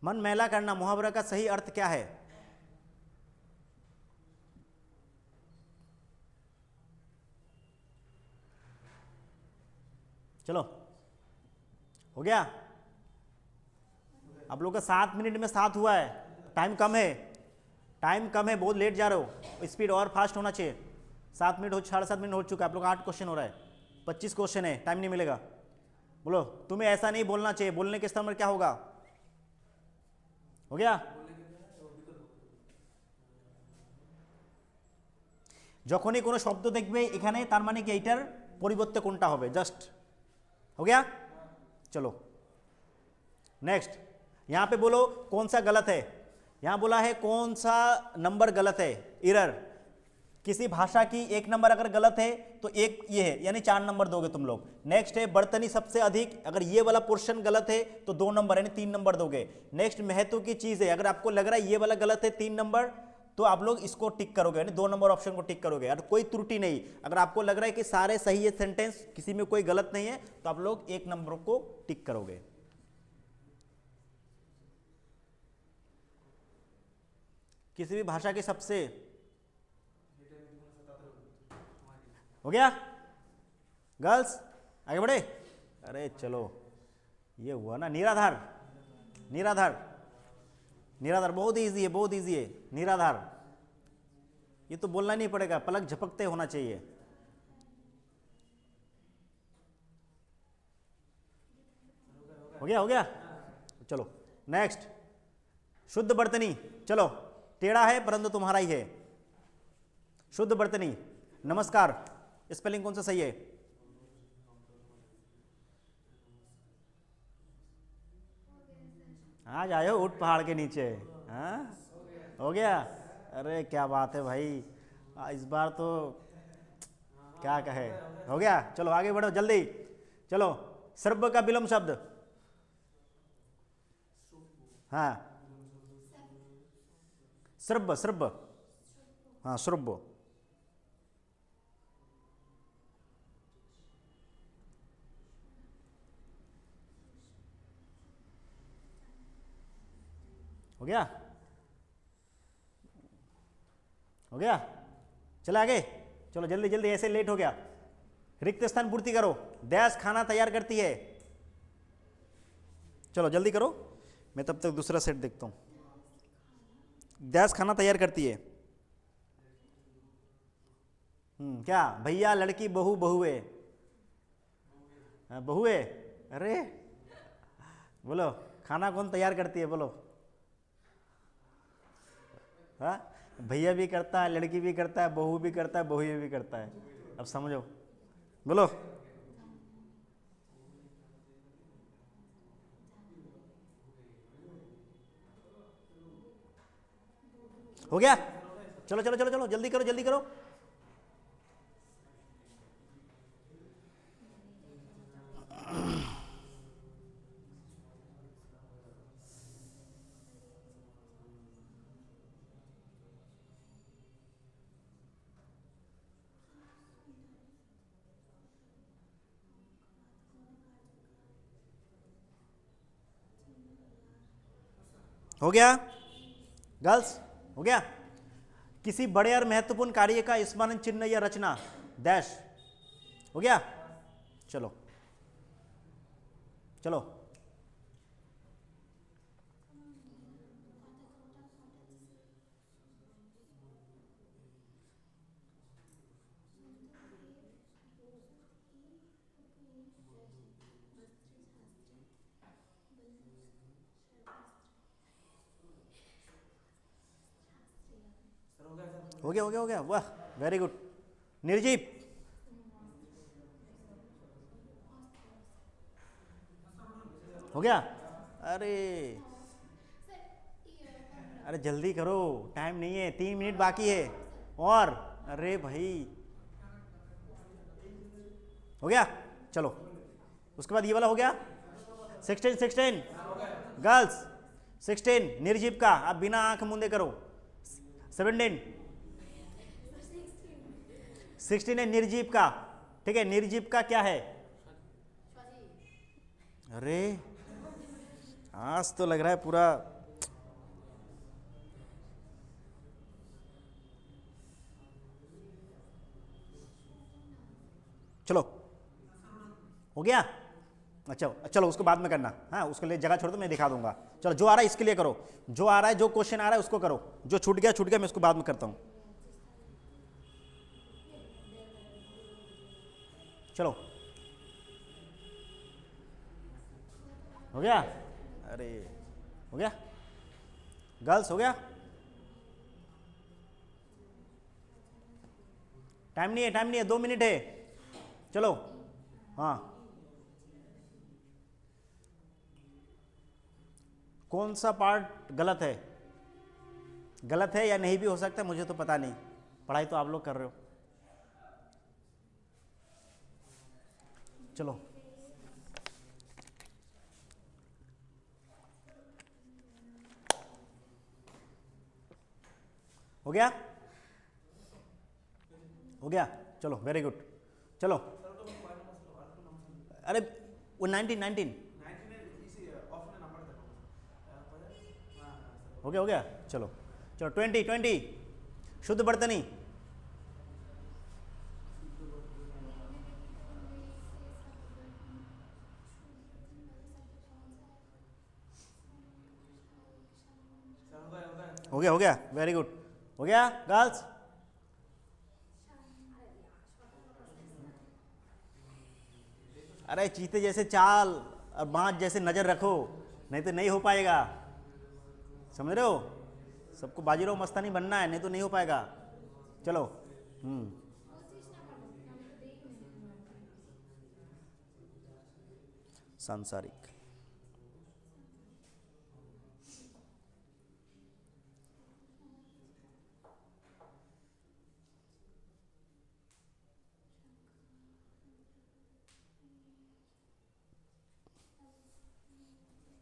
Speaker 1: मन मैला करना मुहावरा का सही अर्थ क्या है? चलो हो गया? आप लोग का 7 मिनट में 7 हुआ है, टाइम कम है, टाइम कम है, बहुत लेट जा रहे हो, स्पीड और फास्ट होना चाहिए। 7 मिनट हो, 7.5 मिनट हो चुका है, आप लोग 8 क्वेश्चन हो रहा है, 25 क्वेश्चन है, टाइम नहीं मिलेगा। बोलो, तुम्हें ऐसा नहीं बोलना चाहिए, बोलने के स्थान पर क्या होगा? हो गया? যখনই কোনো শব্দ দেখবে এখানে, তার মানে কি এইটার পরিবর্তে কোনটা হবে, জাস্ট। हो गया? चलो नेक्स्ट, यहां पे बोलो कौन सा गलत है। यहां बोला है कौन सा नंबर गलत है, एरर। किसी भाषा की 1 नंबर अगर गलत है तो एक ये है, यानी 4 नंबर दोगे तुम लोग। नेक्स्ट है बर्तनी सबसे अधिक, अगर ये वाला पोर्शन गलत है तो 2 नंबर यानी 3 नंबर दोगे। नेक्स्ट महत्व की चीज है, अगर आपको लग रहा है ये वाला गलत है 3 नंबर, तो आप लोग इसको टिक करोगे, यानी 2 नंबर ऑप्शन को टिक करोगे, और कोई त्रुटि नहीं। अगर आपको लग रहा है कि सारे सही है सेंटेंस, किसी में कोई गलत नहीं है, तो आप लोग 1 नंबर को टिक करोगे। किसी भी भाषा की सबसे हो गया गर्ल्स, आगे बढ़े। अरे चलो, ये हुआ ना निराधार। निराधार, निराधार बहुत इजी है, बहुत इजी है। निराधार, ये तो बोलना नहीं पड़ेगा, पलक झपकते होना चाहिए। हो गया, हो गया। चलो नेक्स्ट, शुद्ध बर्तनी। चलो, टेढ़ा है परंतु तुम्हारा ही है। शुद्ध बर्तनी, नमस्कार, स्पेलिंग कौन सा सही है? आज आए हो ऊट पहाड़ के नीचे। हाँ, हो गया। अरे क्या बात है भाई, इस बार तो क्या कहे, हो गया। चलो आगे बढ़ो जल्दी। चलो, सर्ब का विलोम शब्द। हाँ, सर्ब, सर्ब, हाँ सर्ब। हो गया, हो गया। चलो आगे, चलो जल्दी जल्दी, ऐसे लेट हो गया। रिक्त स्थान पूर्ति करो। डैश खाना तैयार करती है। चलो जल्दी करो, मैं तब तक दूसरा सेट देखता हूँ। डैश खाना तैयार करती है। क्या? भैया, लड़की, बहू, बहुए। बहुए। अरे बोलो, खाना कौन तैयार करती है बोलो। हाँ, भैया भी करता है, लड़की भी करता है, बहू भी करता है, बहुए भी करता है। अब समझो, बोलो। हो गया। चलो चलो चलो चलो, जल्दी करो जल्दी करो। हो गया गर्ल्स, हो गया। किसी बड़े और महत्वपूर्ण कार्य का स्मरण चिन्ह या रचना, डैश। हो गया। चलो चलो, हो गया हो गया हो गया, वाह वेरी गुड। निर्जीव। हो गया। अरे अरे जल्दी करो, टाइम नहीं है, 3 मिनट बाकी है। और अरे भाई, हो गया। चलो, उसके बाद ये वाला हो गया। 16 16 गर्ल्स, 16 निर्जीव का, आप बिना आंख मूंदे करो। 17 16 है निर्जीव का। ठीक है, निर्जीव का क्या है? अरे आज तो लग रहा है पूरा। चलो, हो गया। अच्छा चलो, उसको बाद में करना। हाँ, उसके लिए जगह छोड़ दो, मैं दिखा दूंगा। चलो, जो आ रहा है इसके लिए करो, जो आ रहा है, जो क्वेश्चन आ रहा है उसको करो, जो छूट गया छूट गया, मैं उसको बाद में करता हूँ। चलो, हो गया। अरे हो गया गर्ल्स, हो गया। टाइम नहीं है, टाइम नहीं है, 2 मिनट है। चलो, हाँ, कौन सा पार्ट गलत है? गलत है या नहीं भी हो सकता है, मुझे तो पता नहीं, पढ़ाई तो आप लोग कर रहे हो। चलो, हो गया, हो गया। चलो वेरी गुड। चलो, अरे वो 19 19 हो गया, हो गया। चलो चलो, 20 20 शुद्ध बर्तनी। हो गया, वेरी गुड, हो गया गर्ल्स। अरे चीते जैसे चाल और बाँझ जैसे नजर रखो, नहीं तो नहीं हो पाएगा, समझ रहे हो? सबको बाजीराव मस्तानी बनना है, नहीं तो नहीं हो पाएगा। चलो। हम्म। सांसारिक।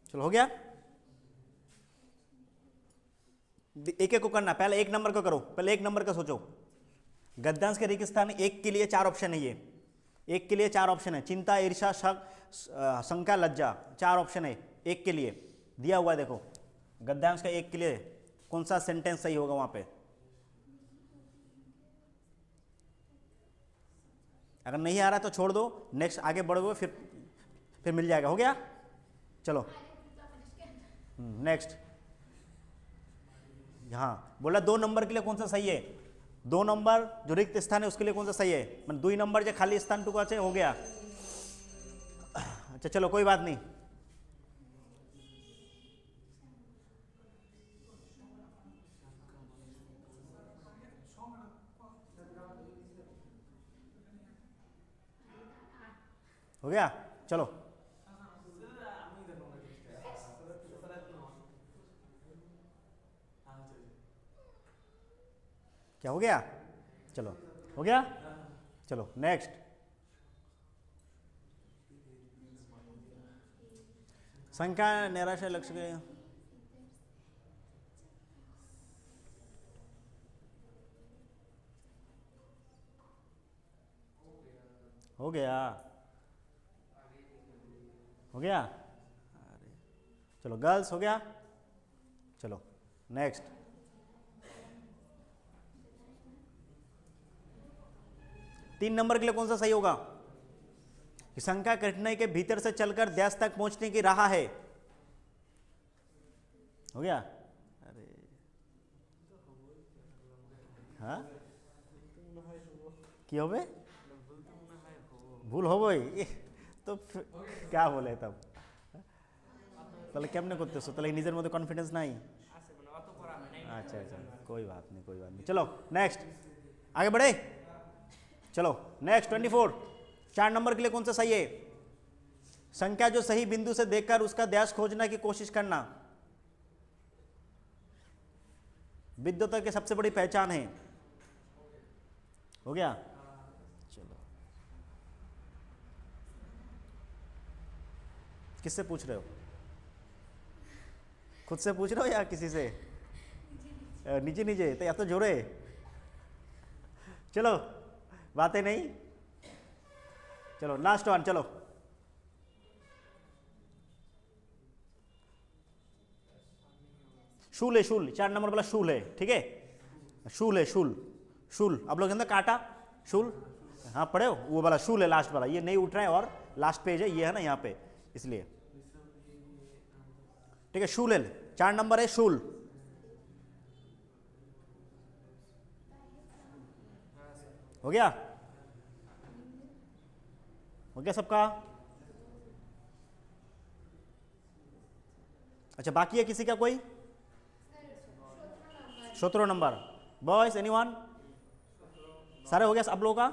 Speaker 1: चलो हो गया। एक एक को करना, पहले एक नंबर को करो, पहले एक नंबर का सोचो। गद्यांश के रेगिस्तान एक के लिए 4 ऑप्शन है, ये एक के लिए 4 ऑप्शन है, चिंता, ईर्ष्या, शक, शंका, लज्जा, 4 ऑप्शन है एक के लिए दिया हुआ है। देखो गद्यांश का एक के लिए कौन सा सेंटेंस सही होगा वहां पे। अगर नहीं आ रहा तो छोड़ दो, नेक्स्ट आगे बढ़ोगे फिर मिल जाएगा। हो गया, चलो नेक्स्ट। हाँ बोला 2 नंबर के लिए कौन सा सही है, 2 नंबर जो रिक्त स्थान है उसके लिए कौन सा सही है, मतलब 2 नंबर जो खाली स्थान टुका हो गया। अच्छा चलो कोई बात नहीं। हो गया, चलो क्या हो गया, चलो हो गया, चलो नेक्स्ट। संख्या, निराशा, लक्ष्य के हो गया, हो गया। अरे चलो गर्ल्स हो गया, चलो नेक्स्ट। तीन नंबर के लिए कौन सा सही होगा, कि संख्या कठिनाई के भीतर से चलकर ध्यास तक पहुंचने की राह है। हो गया। अरे हाँ কি হবে, ভুল হবই তো क्या बोले तब, তাহলে কেমনে করতেছো, তাহলে নিজের মধ্যে কনফিডেন্স নাই। अच्छा अच्छा कोई बात नहीं, कोई बात नहीं, चलो नेक्स्ट आगे बढ़े। चलो नेक्स्ट 24, 4 नंबर के लिए कौन सा सही है, संख्या जो सही बिंदु से देखकर उसका ध्यास खोजने की कोशिश करना विद्वता की सबसे बड़ी पहचान है। हो गया, चलो किससे पूछ रहे हो, खुद से पूछ रहे हो या किसी से, निजे निजे तो या तो जोरे। चलो बातें नहीं, चलो लास्ट वन, चलो शूल है, शूल 4 नंबर वाला शूल है, ठीक है, शूल है, शूल शूल आप लोग अंदर काटा शूल, हाँ पढ़े हो, वो वाला शूल है लास्ट वाला, ये नहीं उठ रहा है और लास्ट पेज है ये है ना यहाँ पे, इसलिए ठीक है। शूल है 4 नंबर है, शूल। हो गया, हो गया सबका। अच्छा बाकी है किसी का कोई, 17 नंबर बॉयज एनीवन, सारे हो गया आप लोगों का।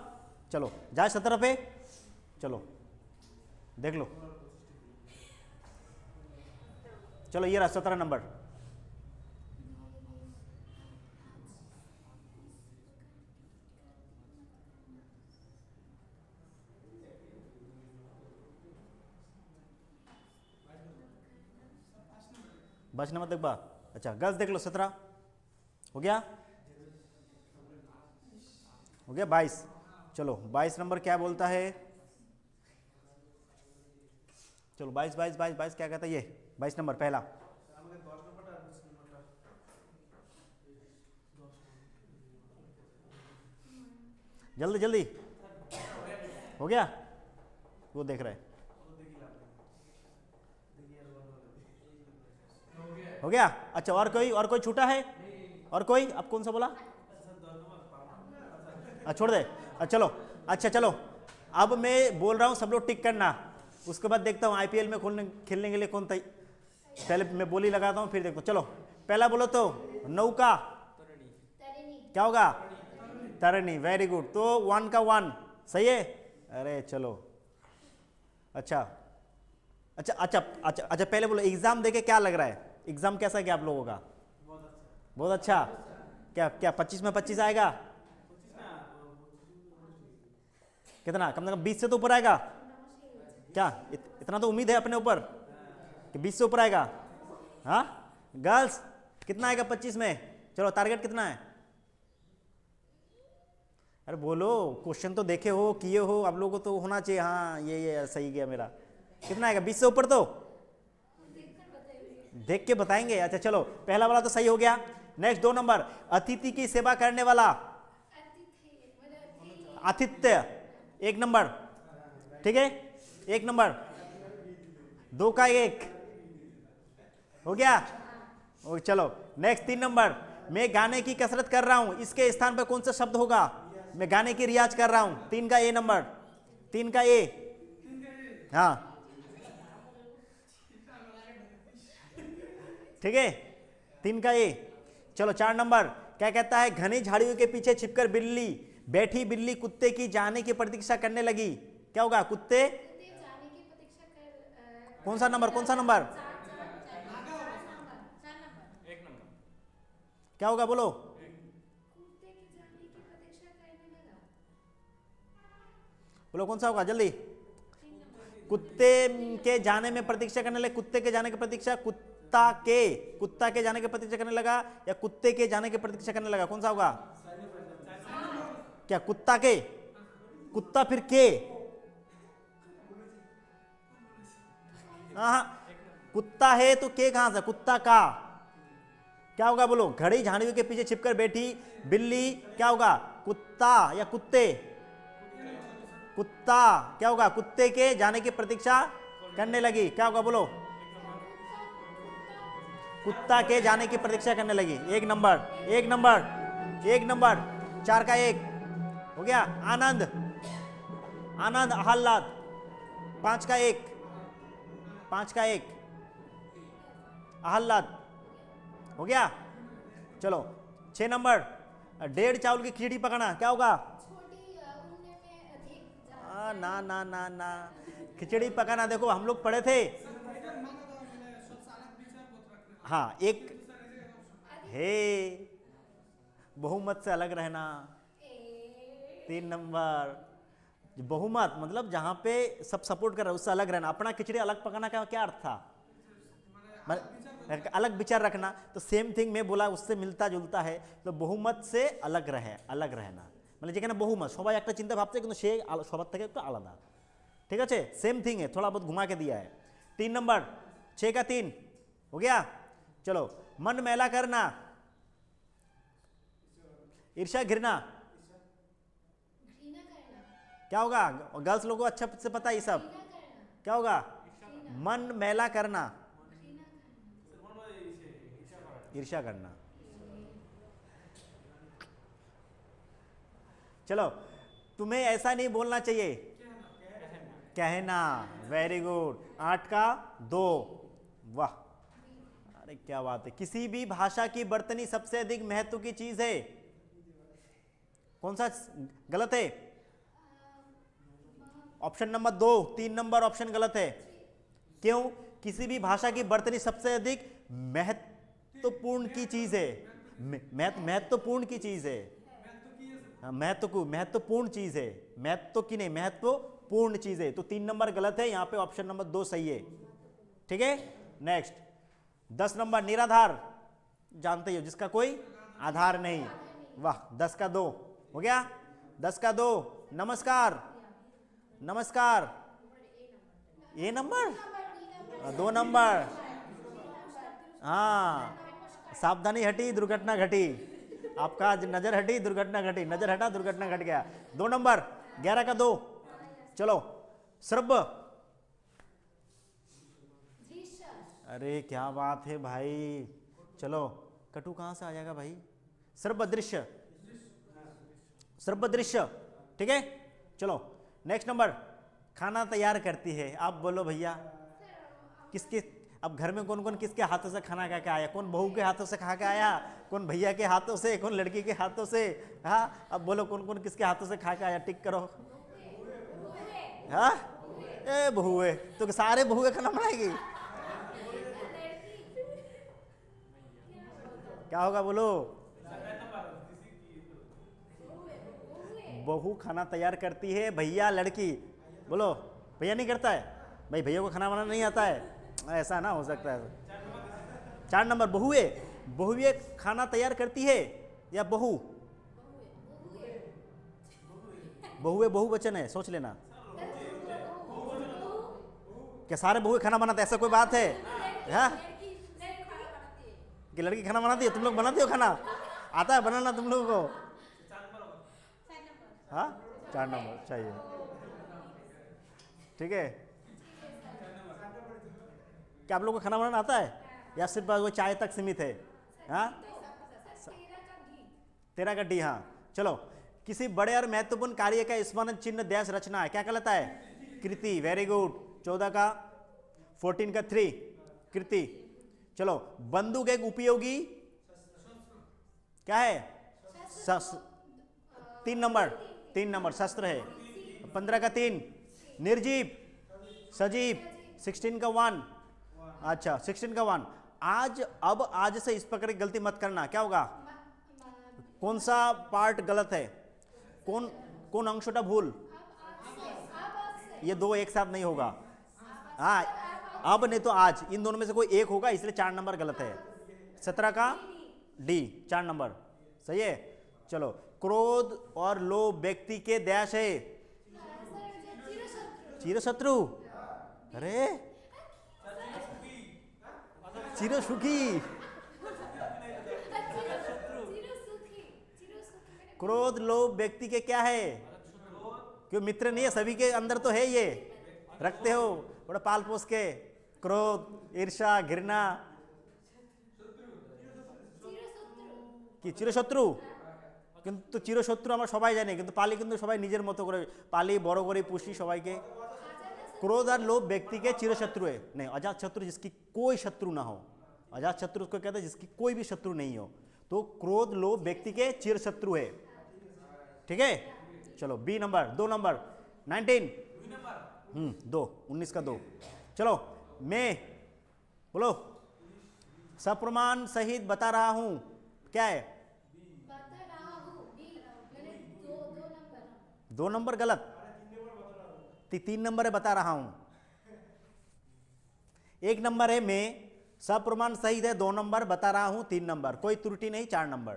Speaker 1: चलो जाए 17 पे, चलो देख लो, चलो ये रहा 17 नंबर। बच नंबर देख बा, अच्छा गर्ल्स देख लो 17 हो गया, हो गया 22। चलो 22 नंबर क्या बोलता है, चलो 22 22 22 22 क्या कहता है ये 22 नंबर पहला, जल्दी जल्दी हो गया, वो देख रहा है। हो गया। अच्छा और कोई छूटा है? और कोई? अब कौन सा बोला? छोड़ दे। चलो अच्छा चलो, अब मैं बोल रहा हूँ सब लोग टिक करना, उसके बाद देखता हूँ आईपीएल में खेलने के लिए कौन पहले मैं बोली लगाता हूँ फिर देखता हूँ। चलो पहला बोलो तो नौका, क्या होगा? तरनी, वेरी गुड। तो 1 का 1 सही है। अरे चलो अच्छा अच्छा अच्छा अच्छा अच्छा, पहले बोलो एग्जाम देके क्या लग रहा है? एग्जाम कैसा गया आप लोगों का? बहुत अच्छा। क्या क्या 25 में 25 आएगा? कितना? कम से कम 20 से तो ऊपर आएगा क्या? इतना तो उम्मीद है अपने ऊपर कि 20 से ऊपर आएगा। हाँ गर्ल्स कितना आएगा 25 में? चलो टारगेट कितना है? अरे बोलो, क्वेश्चन तो देखे हो, किए हो, आप लोगों को तो होना चाहिए। हाँ ये सही गया मेरा। कितना आएगा 20 से ऊपर? तो देख के बताएंगे। अच्छा चलो पहला वाला तो सही हो गया। नेक्स्ट 2 नंबर, अतिथि की सेवा करने वाला, आतिथ्य, 1 नंबर। ठीक है 1 नंबर। 2 का 1 हो गया। चलो नेक्स्ट 3 नंबर, मैं गाने की कसरत कर रहा हूं, इसके स्थान पर कौन सा शब्द होगा? मैं गाने की रियाज कर रहा हूं, 3 का ए नंबर। 3 का ए, हाँ ठीक है 3 का ए। चलो 4 नंबर, क्या कहता है? घनी झाड़ियों के पीछे छिपकर बिल्ली बैठी, बिल्ली कुत्ते की जाने की प्रतीक्षा करने लगी। क्या होगा? कुत्ते कौन सा नंबर? कौन सा नंबर? क्या होगा बोलो? बोलो कौन सा होगा जल्दी? कुत्ते के जाने में प्रतीक्षा करने लगे। कुत्ते के जाने की प्रतीक्षा, कुत्ता के जाने की प्रतीक्षा करने लगा या कुत्ते के जाने की प्रतीक्षा करने लगा? कौन सा होगा? क्या कुत्ता के? कुत्ता फिर के? हाँ कुत्ता है तो के कहां से? कुत्ता का क्या होगा बोलो? घड़ी झाड़ियों के पीछे छिपकर बैठी बिल्ली, क्या होगा? कुत्ता या कुत्ते? कुत्ता, क्या होगा? कुत्ते के जाने की प्रतीक्षा करने लगी, क्या होगा बोलो? कुत्ता के जाने की प्रतीक्षा करने लगी। 1 नंबर 1 नंबर 1 नंबर। 4 का 1 हो गया। आनंद, आनंद आह्लाद, 5 का 1 5 का 1 आह्लाद हो गया। चलो 6 नंबर, 1.5 चावल की खिचड़ी पकाना, क्या होगा? ना ना ना ना, खिचड़ी पकाना देखो हम लोग पढ़े थे। हाँ एक हे, बहुमत से अलग रहना, 3 नंबर। बहुमत मतलब जहां पे सब सपोर्ट कर रहा है उससे अलग रहना। अपना खिचड़ी अलग पकाना का क्या अर्थ था? अलग विचार रखना। तो सेम थिंग मैं बोला उससे मिलता जुलता है। तो बहुमत से अलग रहे, अलग रहना মানে যেখানে বহুমত সবাই একটা চিন্তা ভাবছে কিন্তু সে সবার থেকে একটু আলাদা। ঠিক আছে सेम थिंग है, थोड़ा बहुत घुमा के दिया है। 3 नंबर, 6 का 3 हो गया। चलो मन मैला करना, ईर्ष्या घृणा, क्या होगा? गर्ल्स लोगों को अच्छा से पता है ये सब। क्या होगा? मन मैला करना, ईर्ष्या करना। चलो तुम्हें ऐसा नहीं बोलना चाहिए, कहना, वेरी गुड। 8 का 2 वाह, अरे क्या बात है। किसी भी भाषा की बर्तनी सबसे अधिक महत्व की चीज है, कौन सा गलत है? ऑप्शन नंबर 2, 3 नंबर ऑप्शन गलत है। क्यों? किसी भी भाषा की बर्तनी सबसे अधिक महत्वपूर्ण की चीज है, महत्वपूर्ण की चीज है, महत्वपूर्ण चीज है, महत्व की नहीं, महत्वपूर्ण चीज है। तो 3 नंबर गलत है, यहां पे ऑप्शन नंबर 2 सही है। ठीक है नेक्स्ट 10 नंबर, निराधार, जानते हो जिसका कोई आधार नहीं। वाह 10 का 2 हो गया। 10 का 2, नमस्कार, नमस्कार, ए नंबर 2 नंबर। हाँ सावधानी हटी दुर्घटना घटी, आपका नजर हटी दुर्घटना घटी, नजर हटा दुर्घटना घट गया। 2 नंबर, 11 का 2। चलो श्रव्य, अरे क्या बात है भाई। चलो कटु कहाँ से आ जाएगा भाई? सर्वदृश्य, सर्वदृश्य, ठीक है। चलो नेक्स्ट नंबर, खाना तैयार करती है। आप बोलो भैया किसके, अब घर में कौन कौन किसके हाथों से खाना खा के आया? कौन बहू के हाथों से खा के आया, कौन भैया के हाथों से, कौन लड़की के हाथों से? हाँ अब बोलो कौन कौन किसके हाथों से खा के आया, टिक करो। हाँ ए बहुए, तो सारे बहुए खाना बनाएगी? क्या होगा बोलो? बहू खाना तैयार करती है, भैया लड़की। बोलो भैया नहीं करता है भाई, भैया को खाना बनाना नहीं आता है, ऐसा ना हो सकता है। 4 नंबर बहुए, बहुए खाना तैयार करती है या बहू? बहुए बहुवचन है, सोच लेना। क्या सारे बहुए खाना बनाते हैं? ऐसा कोई बात है? हाँ कि लड़की खाना बनाती है? तुम लोग बनाते हो खाना? आता है बनाना तुम लोगों को? हाँ 4 नंबर चाहिए, ठीक है। क्या आप लोगों को खाना बनाना आता है या सिर्फ वो चाय तक सीमित है? हाँ 13 का डी, हाँ। चलो किसी बड़े और महत्वपूर्ण कार्य का स्मरण चिन्ह देश रचना है, क्या कहलाता है? कृति, वेरी गुड। 14 का 14 का 3 कृति। चलो बंदूक एक उपयोगी क्या है? 3 नंबर शस्त्र है। 15 का 3 निर्जीव, सजीव। 16 का 1, अच्छा 16 का 1 आज। अब आज से इस प्रकार की गलती मत करना, क्या होगा? कौन सा पार्ट गलत है? कौन कौन अंशोटा भूल? ये दो एक साथ नहीं होगा। हाँ अब नहीं तो आज, इन दोनों में से कोई एक होगा, इसलिए 4 नंबर गलत है। 17 का डी 4 नंबर सही है। चलो क्रोध और लोभ व्यक्ति के देश है। चिरशत्रु, अरे चिरसुखी। क्रोध लोभ व्यक्ति के क्या है? क्यों मित्र नहीं है, सभी के अंदर तो है, ये रखते हो बड़ा पाल पोस के। क्रोध, ईर्ष्या, घृणा কি চিরশত্রু? কিন্তু চিরশত্রু আমরা সবাই জানি, কিন্তু পালি কিন্তু সবাই নিজের মতো করে পালি, বড় করে পুষি সবাইকে। क्रोध और लोभ व्यक्ति के चिरशत्रु है। नहीं, अजात शत्रु जिसकी कोई शत्रु ना हो, अजात शत्रु उसको कहते हैं जिसकी कोई भी शत्रु नहीं हो। तो क्रोध लोभ व्यक्ति के चिरशत्रु है, ठीक है। चलो बी नंबर, 2 नंबर 19 2 19 का 2। चलो मैं बोलो सप्रमाण सहित बता रहा हूं, क्या है? 2 नंबर गलत, 3 नंबर है बता रहा हूं। 1 नंबर है मैं सप्रमाण सहित है, 2 नंबर बता रहा हूं, 3 नंबर कोई त्रुटि नहीं, 4 नंबर।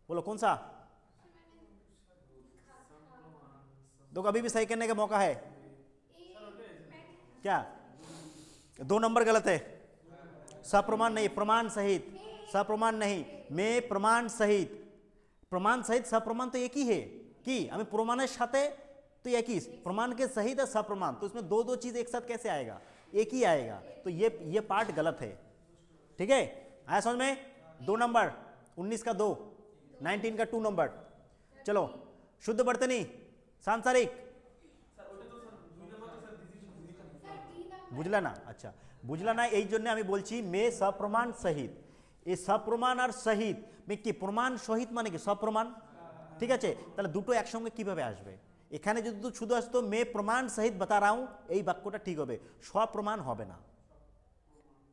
Speaker 1: बोलो कौन सा? तो कभी भी सही करने का मौका है। क्या? 2 नंबर गलत है। सप्रमाण नहीं, प्रमाण सहित। सप्रमाण नहीं, मैं प्रमाण सहित। प्रमाण सहित सप्रमाण तो एक ही है कि हमें प्रमाण साथे तो एक ही, प्रमाण के सहित है सप्रमाण, तो इसमें दो चीज एक साथ कैसे आएगा? एक ही आएगा। तो ये पार्ट गलत है, ठीक है। आया समझ में? 2 नंबर 19 का 2, 19 का 2 नंबर। चलो शुद्ध बर्तनी सांसारिक বুঝলা না? আচ্ছা বুঝলা না, এই জন্য আমি বলছি মে সপ্রমাণ সহিত। এই সপ্রমাণ আর সহিত মে কি প্রমাণ সহিত মানে কি সপ্রমাণ, ঠিক আছে। তাহলে দুটো একসঙ্গে কিভাবে আসবে? এখানে যদি শুধু আসতো মে প্রমাণ সহিত বাতা রা হুঁ, এই বাক্যটা ঠিক হবে, সপ্রমাণ হবে না,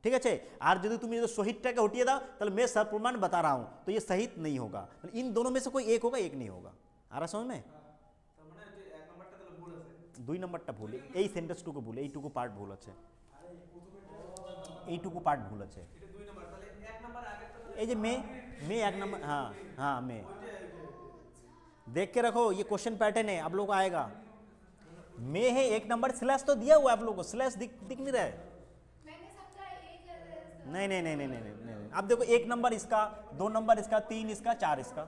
Speaker 1: ঠিক আছে। আর যদি তুমি जो सहितটাকে हटिए দাও তাহলে मैं सप्रमाण बता रहा हूं, तो ये सहित नहीं होगा। इन दोनों में से कोई एक होगा, एक नहीं होगा। आ रहा समझ में? 2 নম্বরটা ভুল, এই সেন্টেন্সটুকু ভুল, এইটুকু পার্ট ভুল আছে, এইটুকু পার্ট ভুল আছে। এই যে मैं 1 नंबर, हाँ हाँ मैं देख के रखो, ये क्वेश्चन पैटर्न है, आप लोगों को आएगा। मैं है 1 नंबर, स्लैश तो दिया हुआ है आप लोगों को, स्लैश दिख नहीं रहा है। नहीं नहीं नहीं नहीं नहीं नहीं, अब देखो 1 नंबर इसका, 2 नंबर इसका, 3 इसका, 4 इसका,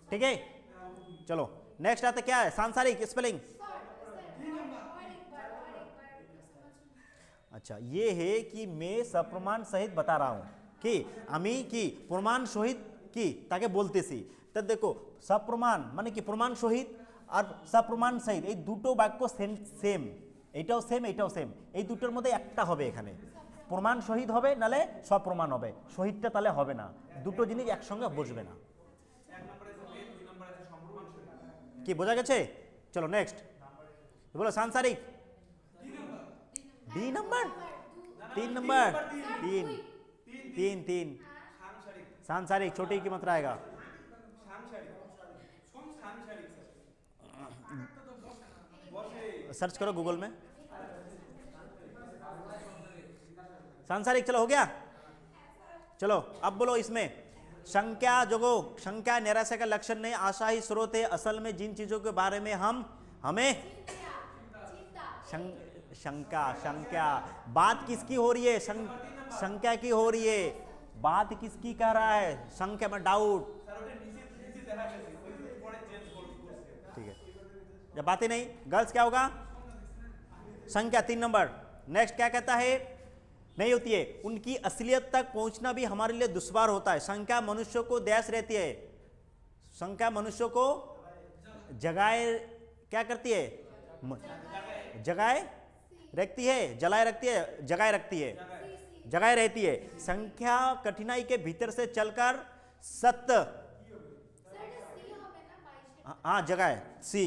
Speaker 1: ठीक है। चलो नेक्स्ट आता क्या है? सांसारिक स्पेलिंग। अच्छा, ये है कि मैं सप्रमाण सहित बता रहा हूं कि আমি কি প্রমাণ সহিত কি তাকে বলতেছি। তা দেখো সপ্রমাণ মানে কি প্রমাণ সহিত আর সপ্রমাণ সহিত এই দুটো বাক্য সেম সেম, এইটাও সেম এইটাও সেম, এই দুটোর মধ্যে একটা হবে এখানে, প্রমাণ সহিত হবে নালে সপ্রমাণ হবে, সহিতটা তাহলে হবে না, দুটো জিনিস একসঙ্গে বসবে না। কি বোঝা গেছে? চলো নেক্সট বলো সাংসারিক। डी नंबर 3 नंबर 3 3 3 सांसारिक छोटी की मात्रा आएगा। सर्च करो गूगल में सांसारिक। चलो हो गया। चलो अब बोलो इसमें संख्या जोगो, संख्या निराशा का लक्षण नहीं, आशा ही स्रोत है। असल में जिन चीजों के बारे में हमें शंका, संख्या बात किसकी हो रही है? संख्या की हो रही है, बात किसकी कह रहा है? संख्या में डाउट, ठीक है। जब बातें नहीं गर्ल्स क्या होगा? संख्या 3 नंबर। नेक्स्ट क्या कहता है? नहीं होती है, उनकी असलियत तक पहुंचना भी हमारे लिए दुश्वार होता है। संख्या मनुष्य को दैस रहती है, संख्या मनुष्य को जगाए क्या करती है? जगाए रखती है, जलाए रखती है, जगाए रखती है, जगाए रहती है। संख्या कठिनाई के भीतर से चलकर सत्य, हाँ जगाए सी।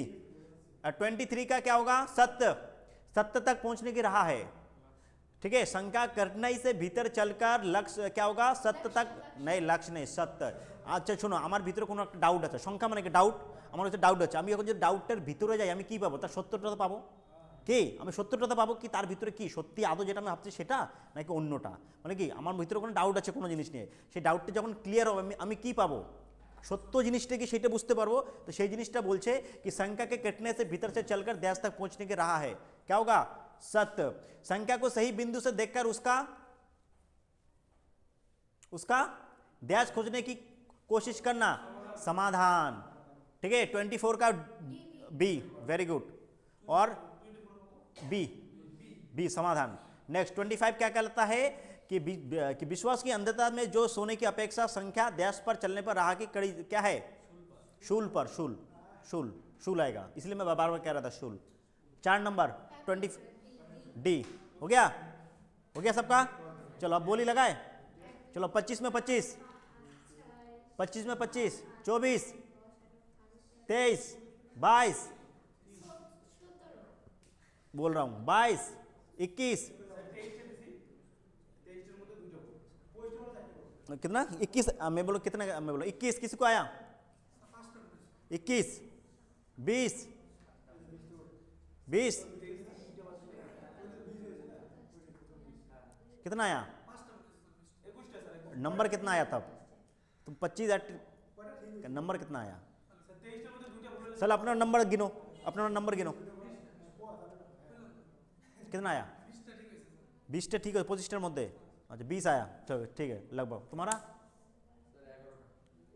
Speaker 1: 23 का क्या होगा? सत्य, सत्य तक पहुंचने की राह है, ठीक है। संख्या कठिनाई से भीतर चलकर लक्ष्य क्या होगा? सत्य तक नहीं, लक्ष्य नहीं, सत्य। আচ্ছা শোনো, আমার ভিতরে কোনো একটা ডাউট আছে, সংখ্যা মানে কি ডাউট, আমার হচ্ছে ডাউট আছে, আমি এখন যদি ডাউটের ভিতরে যাই আমি কি পাবো? তার সত্যটা তো পাবো, কি আমি সত্যটা পাবো কি তার ভিতরে কি সত্যি আদৌ যেটা আমি ভাবছি সেটা নাকি অন্যটা, মানে কি আমার ভিতরে কোনো ডাউট আছে কোনো জিনিস নিয়ে, সেই ডাউটটা যখন ক্লিয়ার হবে আমি কি পাবো? সত্য জিনিসটা কি সেটা বুঝতে পারবো। তো সেই জিনিসটা বলছে कि संख्या के कटने से भीतर से चलकर दैश तक पहुंचने की राह है, क्या होगा? सत्य। संख्या को सही बिंदु से देखकर उसका दैश खोजने की कोशिश करना, समाधान, ठीक है। 24 का बी, वेरी गुड, और बी समाधान। नेक्स्ट 25 क्या कहता है कि विश्वास की अंधता में जो सोने की अपेक्षा संख्या दैश पर चलने पर राह की कड़ी क्या है? शूल पर, शूल शूल शूल आएगा, इसलिए मैं बार बार कह रहा था शूल। 4 नंबर 20 डी हो गया, हो गया सबका। चलो अब बोली लगाए। चलो 25 में 25, 25 में 25, 24, 23, 22 बोल रहा हूं, 22, 21 कितना? 21 मैं बोलो कितना? मैं बोलो 21 किसी को आया? 21, 20, 20 कितना आया? नंबर कितना आया तब? तुम 25 नंबर कितना आया? चल अपना नंबर गिनो, अपना नंबर गिनो कितना आया? 20টা ठीक है, 25টার মধ্যে अच्छा 20 आया, चलो ठीक है लगभग। तुम्हारा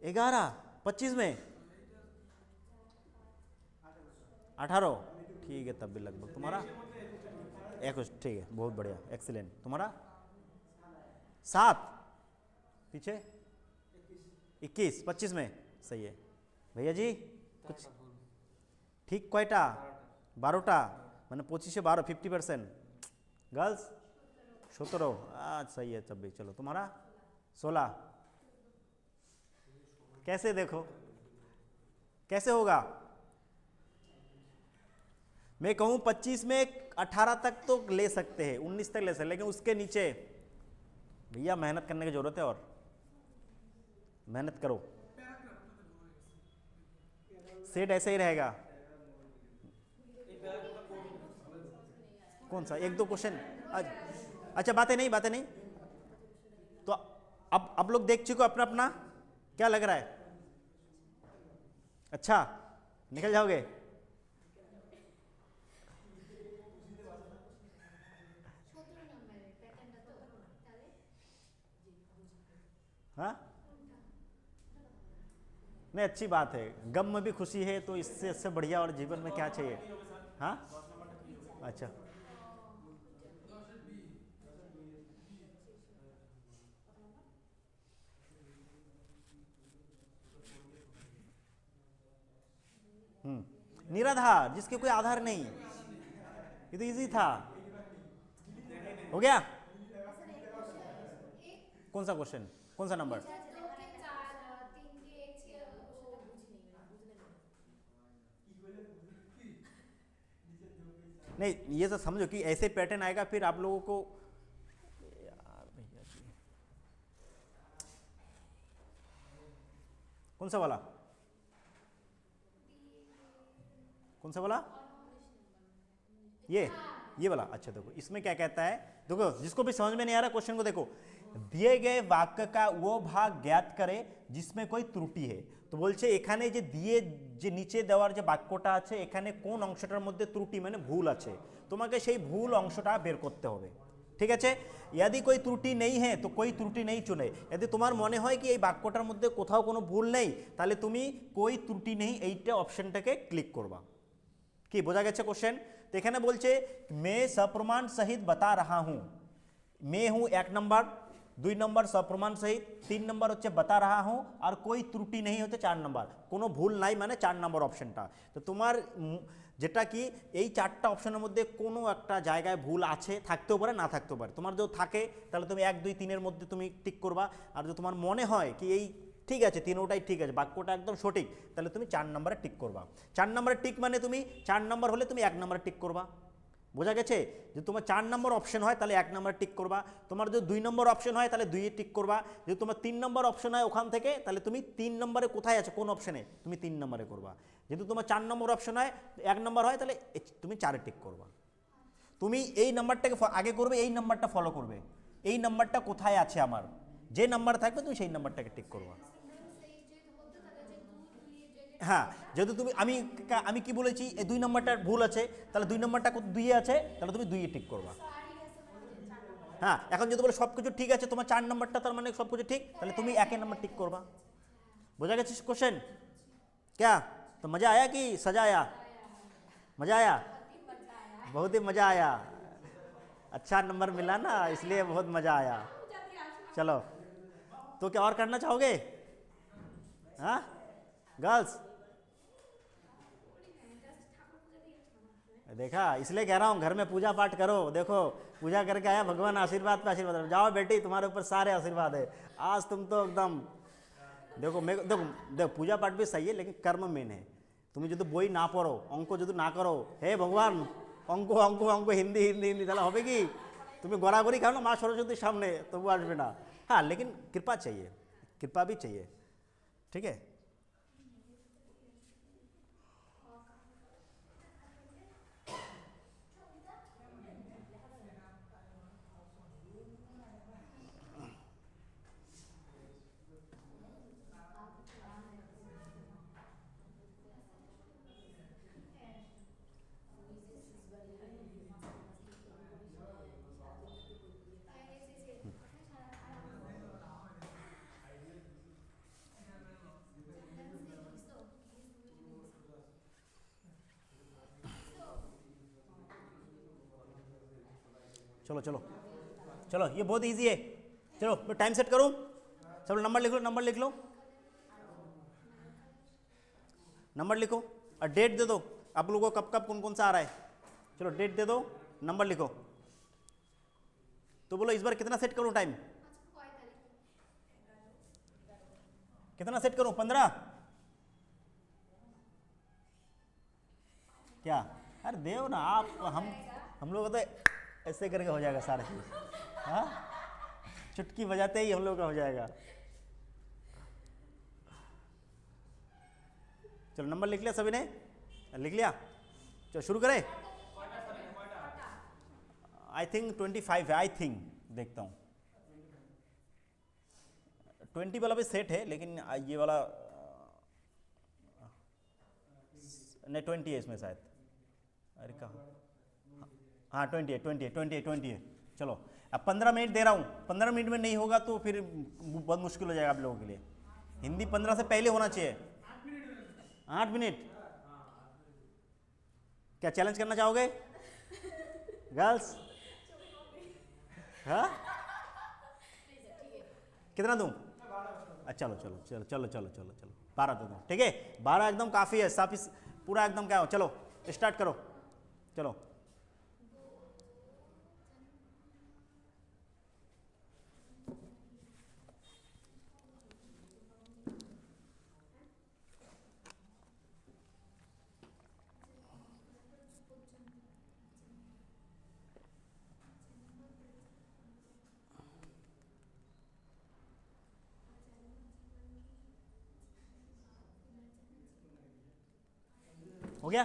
Speaker 1: 11, 25 में 18, ठीक है तब भी लगभग। तुम्हारा 21, ठीक है बहुत बढ़िया, एक्सीलेंट। तुम्हारा 7, पीछे 21, 25 में सही है भैया जी। कुछ ठीक কয়টা? 12টা, মানে 25 12, 50%। गर्ल्स 17, आज सही है तब भी। चलो तुम्हारा 16, कैसे देखो कैसे होगा? मैं कहूं 25 में 18 तक तो ले सकते हैं, 19 तक ले सकते, लेकिन उसके नीचे भैया मेहनत करने की जरूरत है, और मेहनत करो। सेट ऐसे ही रहेगा। कौन सा? 1-2 क्वेश्चन। अच्छा बातें नहीं तो अब लोग देख चुके अपना अपना, क्या लग रहा है? अच्छा निकल जाओगे? हाँ नहीं, अच्छी बात है, गम में भी खुशी है, तो इससे बढ़िया और जीवन में क्या चाहिए? हाँ अच्छा निराधार, जिसके कोई आधार नहीं। ये तो इजी था। हो गया? कौन सा क्वेश्चन, कौन सा नंबर? नहीं, ये तो समझो कि ऐसे पैटर्न आएगा, फिर आप लोगों को यार भैया जी, कौन सा वाला, कौन सा वाला? ये वाला। अच्छा देखो इसमें क्या कहता है, देखो जिसको भी समझ में नहीं आ रहा क्वेश्चन को देखो, दिए गए वाक्य का वो भाग ज्ञात करे जिसमें कोई त्रुटि है। তো বলছে এখানে যে দিয়ে যে নিচে দেওয়ার যে বাক্যটা আছে এখানে কোন অংশটার মধ্যে ত্রুটি মানে ভুল আছে, তোমাকে সেই ভুল অংশটা বের করতে হবে। ঠিক আছে? यदि कोई त्रुटि नहीं है तो कोई त्रुटि नहीं चुने। यदि তোমার মনে হয় কি এই বাক্যটার মধ্যে কোথাও কোনো ভুল নেই, তাহলে তুমি कोई त्रुटि नहीं এইটা অপশনটাকে ক্লিক করবা। কি বোঝা গেছে কোশ্চেন? তো এখানে বলছে मैं सप्रमाण सहित बता रहा हूँ, मैं हूँ 1 नंबर, 2 नंबर सप्रमाण सहित, 3 नंबर হচ্ছে बता रहा हूँ, আর कोई त्रुटि नहीं হচ্ছে 4 नंबर, কোনো ভুল নাই মানে 4 নম্বর অপশনটা। তো তোমার যেটা কি এই চারটা অপশনের মধ্যে কোনো একটা জায়গায় ভুল আছে, থাকতেও পারে না থাকতেও পারে। তোমার যদি থাকে তাহলে তুমি 1 2 3 এর মধ্যে তুমি টিক করবা, আর যদি তোমার মনে হয় কি এই ঠিক আছে তিনোটাই ঠিক আছে বাক্যটা একদম সঠিক, তাহলে তুমি 4 নম্বরে টিক করবা। 4 নম্বরে টিক মানে তুমি 4 নম্বর হলে তুমি 1 নম্বরে টিক করবা। বোঝা গেছে? যদি তোমার 4 নম্বর অপশন হয় তাহলে 1 নম্বরে টিক করবা, তোমার যদি 2 নম্বর অপশন হয় তাহলে 2 এ টিক করবা, যদি তোমার 3 নম্বর অপশন হয় ওখান থেকে তাহলে তুমি 3 নম্বরে কোথায় আছে কোন অপশনে তুমি 3 নম্বরে করবা, যদি তোমার 4 নম্বর অপশন হয় 1 নম্বর হয় তাহলে তুমি 4 এ টিক করবা। তুমি এই নাম্বারটাকে আগে করবে, এই নাম্বারটা ফলো করবে, এই নাম্বারটা কোথায় আছে আমার, যে নাম্বার থাকবে তুমি সেই নাম্বারটাকে টিক করবা। হ্যাঁ, যদি তুমি আমি কি বলেছি এই 2 নম্বরটার ভুল আছে, তাহলে 2 নম্বরটা 2 এ আছে, তাহলে তুমি 2 এ টিক করবা। হ্যাঁ, এখন যদি বলে সব কিছু ঠিক আছে তোমার 4 নম্বরটা তার মানে সব কিছু ঠিক, তাহলে তুমি 1 নম্বর টিক করবা। বোঝা গেছে क्वेश्चन? क्या तो मजा आया कि सजा आया? मजा आया, बहुत ही मजा आया, अच्छा नंबर मिला ना इसलिए बहुत मजा आया। चलो तो क्या और करना चाहोगे? हाँ गर्ल्स, देखा इसलिए कह रहा हूँ घर में पूजा पाठ करो, देखो पूजा करके आया भगवान आशीर्वाद पे आशीर्वाद, जाओ बेटी तुम्हारे ऊपर सारे आशीर्वाद है, आज तुम तो एकदम देखो देखो पूजा पाठ भी सही है लेकिन कर्म मेन है। তুমি যদি বই না পড়ো, অঙ্ক যদি না করো, হে ভগবান অঙ্ক অঙ্ক অঙ্ক হিন্দি হিন্দি হিন্দি, তাহলে হবে কি? তুমি গড়াগড়ি খাও না মা সরস্বতীর সামনে, তবু আসবে না। हाँ लेकिन कृपा चाहिए, कृपा भी चाहिए। ठीक है? चलो चलो चलो ये बहुत इजी है। चलो मैं टाइम सेट करूं, सब नंबर लिख लो, नंबर लिख लो, नंबर लिखो और डेट दे दो आप लोगों को कब कब कौन कौन सा आ रहा है। चलो डेट दे दो, नंबर लिखो। तो बोलो इस बार कितना सेट करूं टाइम, कितना सेट करूं? 15? क्या? अरे देव ना आप, हम लोग तो ऐसे करके हो जाएगा सारा चीज। हाँ चुटकी बजाते ही हम लोग का हो जाएगा। चलो नंबर लिख लिया सभी ने, लिख लिया? चलो शुरू करें। आई थिंक 25 है, आई थिंक देखता हूँ 20 वाला भी सेट है लेकिन ये वाला नहीं 20 है इसमें शायद। अरे कहाँ? हाँ 20 है। चलो अब 15 मिनट दे रहा हूँ, 15 मिनट में नहीं होगा तो फिर बहुत मुश्किल हो जाएगा आप लोगों के लिए। हिंदी 15 से पहले होना चाहिए। 8 मिनट क्या चैलेंज करना चाहोगे गर्ल्स? हाँ कितना दूँ? चलो चलो चलो चलो चलो चलो चलो 12 दे दूँ, ठीक है? 12 एकदम काफ़ी है, पूरा एकदम क्या हो, चलो स्टार्ट करो, चलो। हो गया,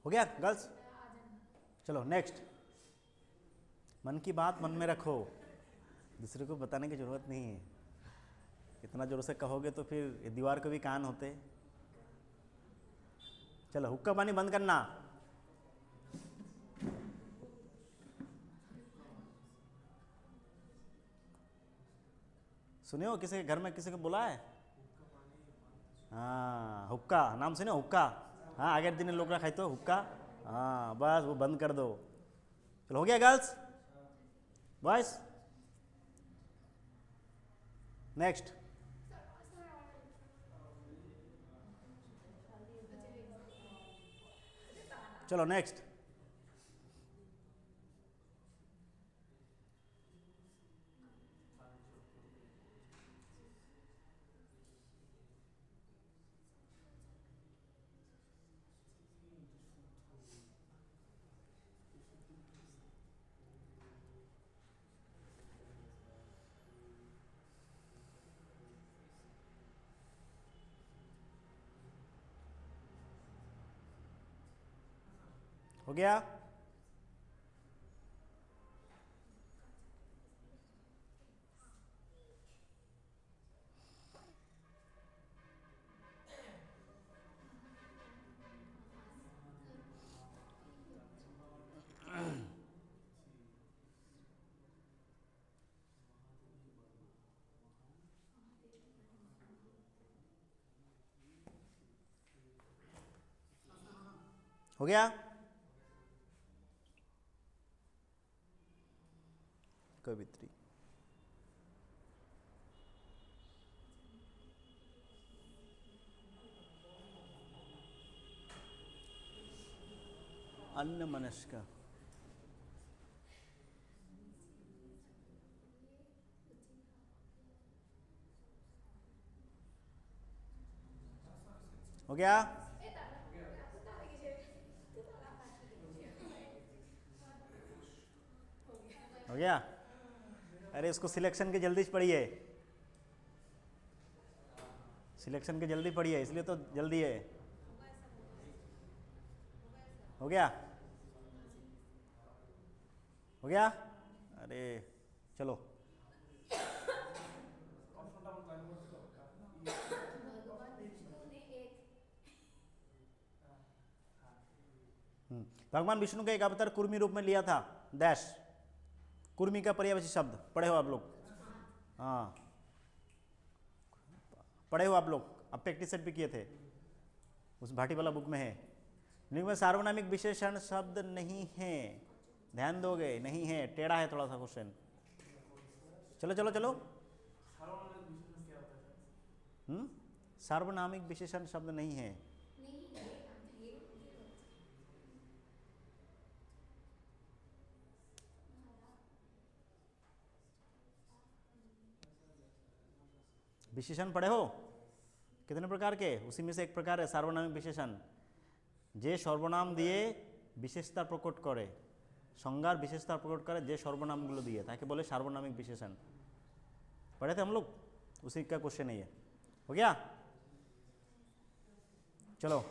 Speaker 1: हो गया गर्ल्स, चलो नेक्स्ट। मन की बात मन में रखो, दूसरे को बताने की जरूरत नहीं है। इतना जोर से कहोगे तो फिर दीवार को भी कान होते। चलो हुक्का पानी बंद करना। सुने हो किसी के घर में किसी को बुला है? हाँ हुक्का नाम सुने, हुक्का। हाँ आगे दिन लोग खाई तो हुक्का, हाँ बस वो बंद कर दो। चलो हो गया गर्ल्स, बॉयज नेक्स्ट। चलो नेक्स्ट। हो गया, हो गया, कवित्री। अन्न मनस्क, हो गया, हो गया। अरे इसको सिलेक्शन के जल्दी पढ़िए, सिलेक्शन के जल्दी पढ़िए इसलिए तो जल्दी है। हो गया, हो गया। अरे चलो भगवान विष्णु का एक अवतार कुर्मी रूप में लिया था, डैश। कुर्मी का पर्यायवाची शब्द पढ़े हो आप लोग? हाँ पढ़े हो आप लोग, अब प्रैक्टिस सेट भी किए थे, उस भाटी वाला बुक में है। लिंग में सार्वनामिक विशेषण शब्द नहीं है, ध्यान दोगे, नहीं है, टेढ़ा है थोड़ा सा क्वेश्चन। चलो चलो चलो। सार्वनामिक विशेषण शब्द नहीं है। विशेषण पढ़े हो कितने प्रकार के, उसी में से एक प्रकार है सार्वनामिक विशेषण। जे सर्वनाम दिए विशेषता प्रकट करे, संज्ञार विशेषता प्रकट करे जे सर्वनामगुलो दिए, ताके बोले सार्वनामिक विशेषण। पढ़े थे हम लोग, उसी का क्वेश्चन है ये। हो गया, चलो।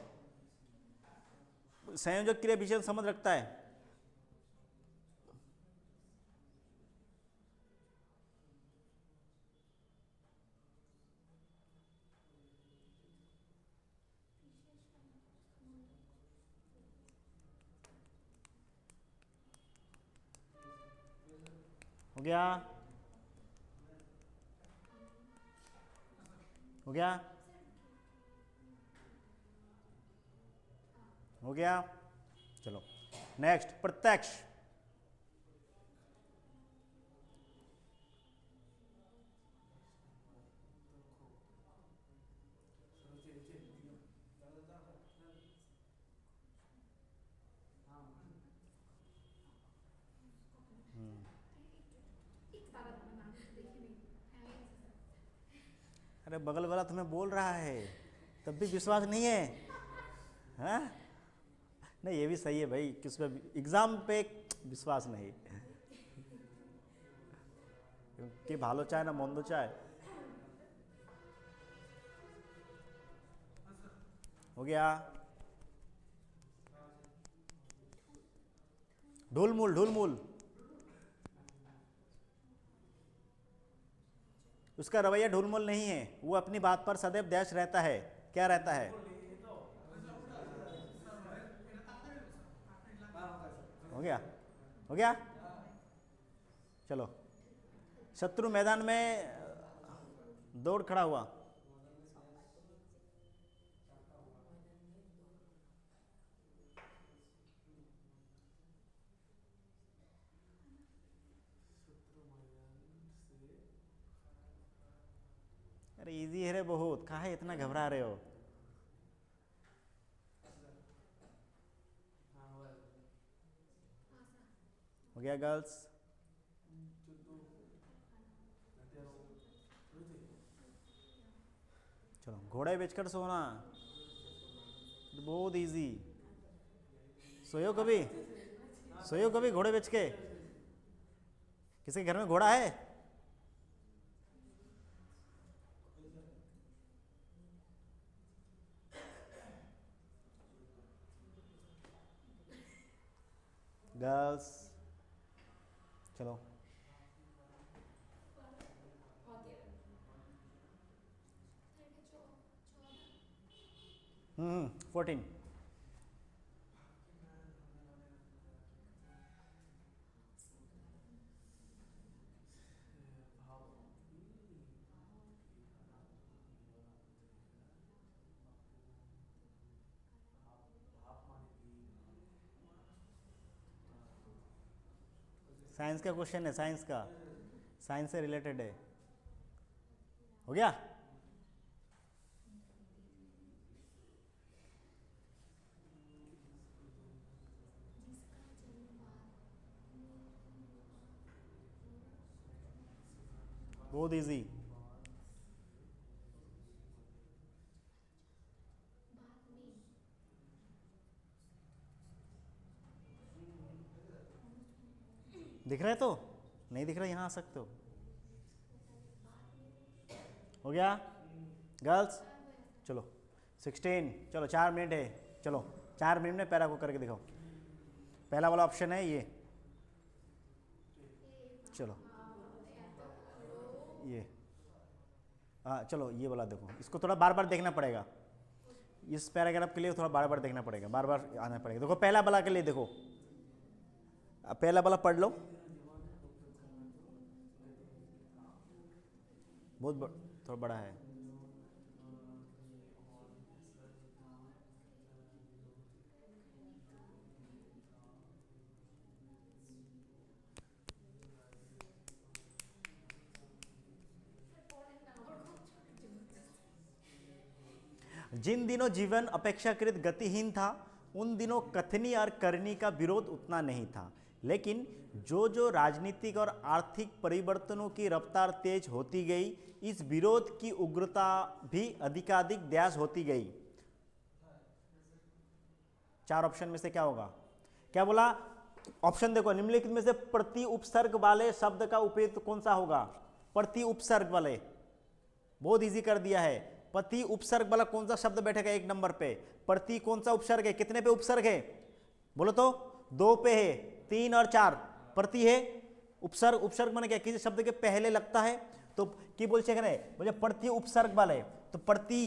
Speaker 1: संयोजक क्रिया विशेषण समझ रखता है। हो गया, हो गया, हो गया। चलो नेक्स्ट, प्रत्यक्ष। अरे बगल वाला तुम्हें बोल रहा है तब भी विश्वास नहीं है, हाँ? नहीं ये भी सही है भाई, किस पे एग्जाम पे विश्वास नहीं, कि भालो चाय ना मंदो चाय। हो गया। ढुलमुल ढुलमुल, उसका रवैया ढुलमुल नहीं है, वो अपनी बात पर सदैव दैश रहता है। क्या रहता है? हो गया, हो गया। चलो, शत्रु मैदान में दौड़ खड़ा हुआ। अरे इजी है रे बहुत, काहे इतना घबरा रहे हो? हो गया गर्ल्स? चलो, घोड़े बेचकर सोना, बहुत इजी। सोयो कभी, सोयो कभी घोड़े बेच के? किसी के घर में घोड़ा है? गर्ल्स चलो, 14। साइंस का क्वेश्चन है, साइंस का, साइंस से रिलेटेड है। हो गया? बहुत इजी। दिख रहा है तो? नहीं दिख रहा, यहाँ आ सकते हो। हो गया गर्ल्स? चलो 16, चलो 4 मिनट है, चलो 4 मिनट में पैरा को करके दिखाओ। पहला वाला ऑप्शन है ये, चलो ये, हाँ चलो ये वाला देखो, इसको थोड़ा बार बार देखना पड़ेगा, इस पैराग्राफ के लिए थोड़ा बार बार देखना पड़ेगा, बार बार आना पड़ेगा। देखो पहला वाला के लिए देखो, पहला वाला पढ़ लो, बहुत थोड़ा बड़ा है। जिन दिनों जीवन अपेक्षाकृत गतिहीन था, उन दिनों कथनी और करनी का विरोध उतना नहीं था, लेकिन जो जो राजनीतिक और आर्थिक परिवर्तनों की रफ्तार तेज होती गई, इस विरोध की उग्रता भी अधिकाधिक दास होती गई। 4 ऑप्शन में से क्या होगा? क्या बोला? ऑप्शन देखो, निम्नलिखित में से प्रति उपसर्ग वाले शब्द का उपयुक्त कौन सा होगा? प्रति उपसर्ग वाले, बहुत इजी कर दिया है। प्रति उपसर्ग वाला कौन सा शब्द बैठेगा 1 नंबर पे? प्रति कौन सा उपसर्ग है? कितने पे उपसर्ग है बोलो तो? 2 पे है, 3 और 4 प्रति है। उपसर्ग, उपसर्ग माने क्या? किसी शब्द के पहले लगता है तो की बोल मुझे प्रति उपसर्ग वाले, तो प्रति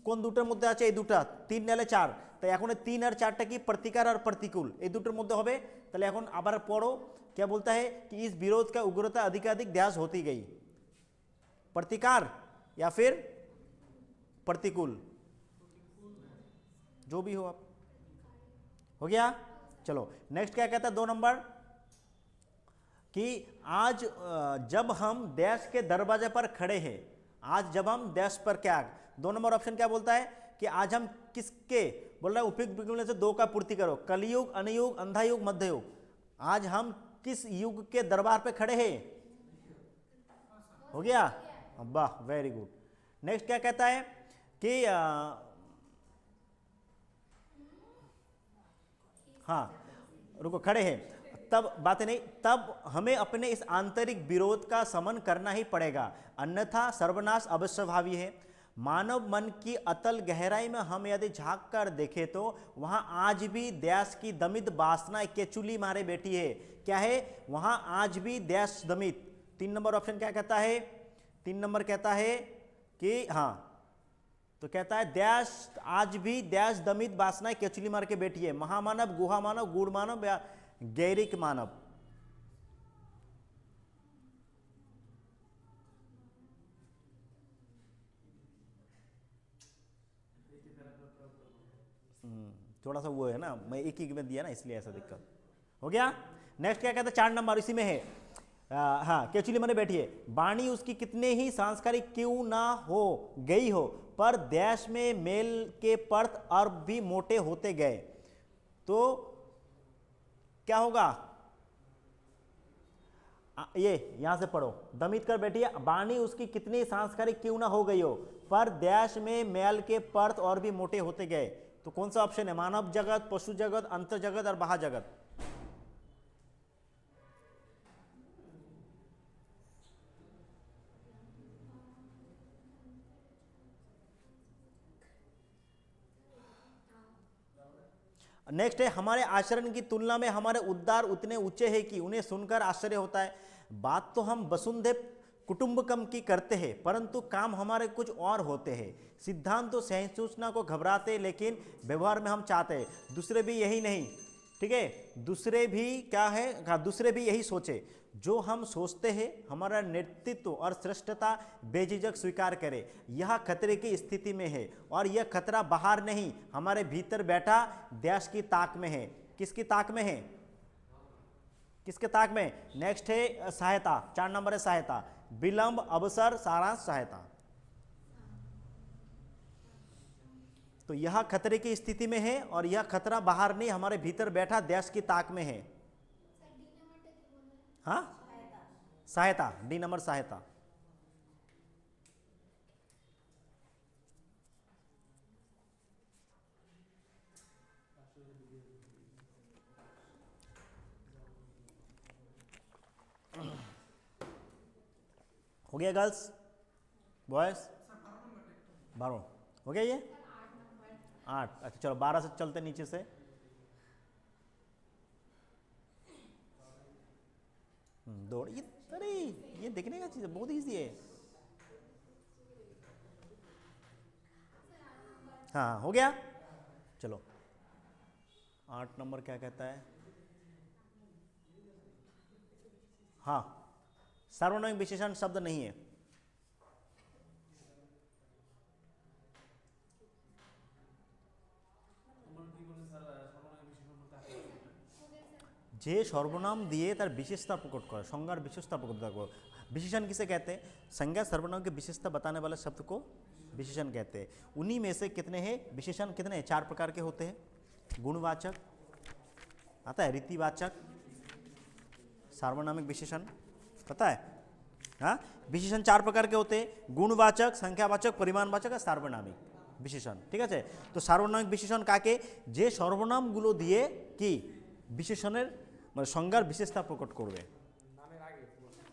Speaker 1: কোন দুটোর মধ্যে আছে? এই দুটো, 3 নালে 4, তাই এখন 3 और 4টা কি प्रतिकार और प्रतिकूल, এই দুটোর মধ্যে হবে। তাহলে এখন আবার পড়ো, क्या बोलता है कि इस विरोध का उग्रता अधिकाधिक दास होती गई। प्रतिकार या फिर प्रतिकूल, जो भी हो आप। हो गया? चलो नेक्स्ट क्या कहता है 2 नंबर, कि आज जब हम देश के दरवाजे पर खड़े हैं, आज जब हम देश पर, क्या 2 नंबर ऑप्शन क्या बोलता है कि आज हम किसके, बोल रहा है उपयुक्त विकल्प में से 2 का पूर्ति करो, कलयुग, अनयुग, अंधा युग, मध्य युग। आज हम किस युग के दरबार पे खड़े हैं? हो गया? वाह वेरी गुड। नेक्स्ट क्या कहता है कि हाँ रुको, खड़े हैं तब बातें नहीं, तब हमें अपने इस आंतरिक विरोध का समन करना ही पड़ेगा, अन्यथा सर्वनाश अवश्यभावी है। मानव मन की अतल गहराई में हम यदि झांक कर देखें तो वहां आज भी देश की दमित वासना केचुली मारे बैठी है। क्या है? वहां आज भी देश दमित। 3 नंबर ऑप्शन क्या कहता है? 3 नंबर कहता है कि हाँ, तो कहता है देश आज भी देश दमित वासना केचुली मार के बैठी है। महामानव, गुहा मानव, गूढ़ मानव या गैरिक मानव। थोड़ा सा वो है ना, मैं एक ही में दिया ना इसलिए ऐसा दिक्कत हो गया। नेक्स्ट क्या कहता है? 4 नंबर इसी में है। हाँ, केचुली मने बैठी है। वाणी उसकी कितने ही सांस्कारिक क्यों ना हो गई हो, पर देश में मेल के पर्त और भी मोटे होते गए। तो क्या होगा? ये यहां से पढ़ो, दमित कर बैठी है। वाणी उसकी कितनी सांस्कारिक क्यों ना हो गई हो, पर देश में मेल के पर्त और भी मोटे होते गए। तो कौन सा ऑप्शन है? मानव जगत, पशु जगत, अंतर जगत और बाह्य जगत। नेक्स्ट है, हमारे आचरण की तुलना में हमारे उद्गार उतने ऊंचे हैं कि उन्हें सुनकर आश्चर्य होता है। बात तो हम वसुंधैव कुटुंबकम की करते हैं, परंतु काम हमारे कुछ और होते हैं। सिद्धांत तो सहिष्णुता को घबराते, लेकिन व्यवहार में हम चाहते हैं दूसरे भी यही नहीं, ठीक है, दूसरे भी क्या है, दूसरे भी यही सोचे। जो हम सोचते हैं हमारा नेतृत्व और श्रेष्ठता बेझिझक स्वीकार करे। यह खतरे की स्थिति में है, और यह खतरा बाहर नहीं, हमारे भीतर बैठा देश की ताक में है। किसकी ताक में है? किसके ताक में? नेक्स्ट है सहायता। 4 नंबर है सहायता। विलंब, अवसर, सारांश, सहायता। तो यह खतरे की स्थिति में है, और यह खतरा बाहर नहीं, हमारे भीतर बैठा देश की ताक में है। हाँ, सहायता, डी नंबर सहायता। हो गया गर्ल्स, बॉयज? 12 हो गया ये? 8। अच्छा चलो 12 से चलते नीचे से। दौड़, ये अरे ये देखने का चीज है, बहुत ईजी है। हाँ हो गया। चलो 8 नंबर क्या कहता है? हाँ, सार्वनामिक विशेषण शब्द नहीं है। যে সর্বনাম দিয়ে তার বিশেষতা प्रकट করে, संज्ञार विशेषता प्रकट করে। विशेषण किसे कहते हैं? संज्ञा सर्वनाम की विशेषता बताने वाले शब्द को विशेषण कहते हैं। उन्हीं में से कितने हैं विशेषण? कितने हैं? 4 प्रकार के होते हैं। गुणवाचक आता है, रीतिवाचक, सार्वनामिक विशेषण, पता है? हाँ, विशेषण 4 प्रकार के होते हैं, गुणवाचक, संख्यावाचक, परिमाणवाचक और सार्वनामिक विशेषण। ठीक है, तो सार्वनामिक विशेषण काके? যে সর্বনামগুলো দিয়ে কি বিশেষণের মানে সংজ্ঞার विशेषता प्रकट করবে,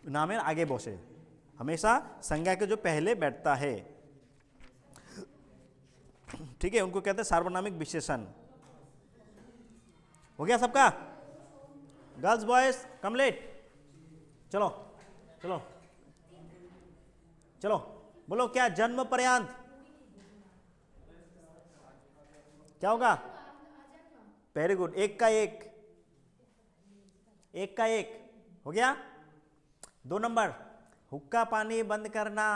Speaker 1: नामेर आगे बसे, हमेशा संज्ञा के जो पहले बैठता है, ठीक है, उनको कहते हैं सार्वनामिक विशेषण। हो गया सबका? Girls boys complete? चलो चलो चलो बोलो, क्या जन्म पर्यंत क्या होगा? वेरी गुड, एक का एक, एक का एक हो गया। 2 नंबर, हुक्का पानी बंद करना,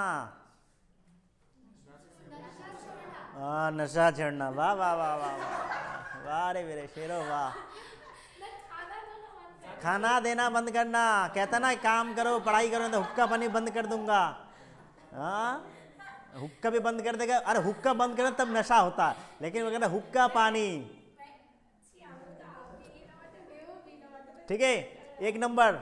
Speaker 1: नशा छोड़ना। वाह वाह वाह वाह वाह रे मेरे शेरो वाह। खाना देना बंद करना, कहता ना काम करो पढ़ाई करो तो हुक्का पानी बंद कर दूंगा। हाँ, हुक्का भी बंद कर देगा। अरे हुक्का बंद करें तब नशा होता है, लेकिन वो कहता हुक्का पानी। ठीक है, 1 नंबर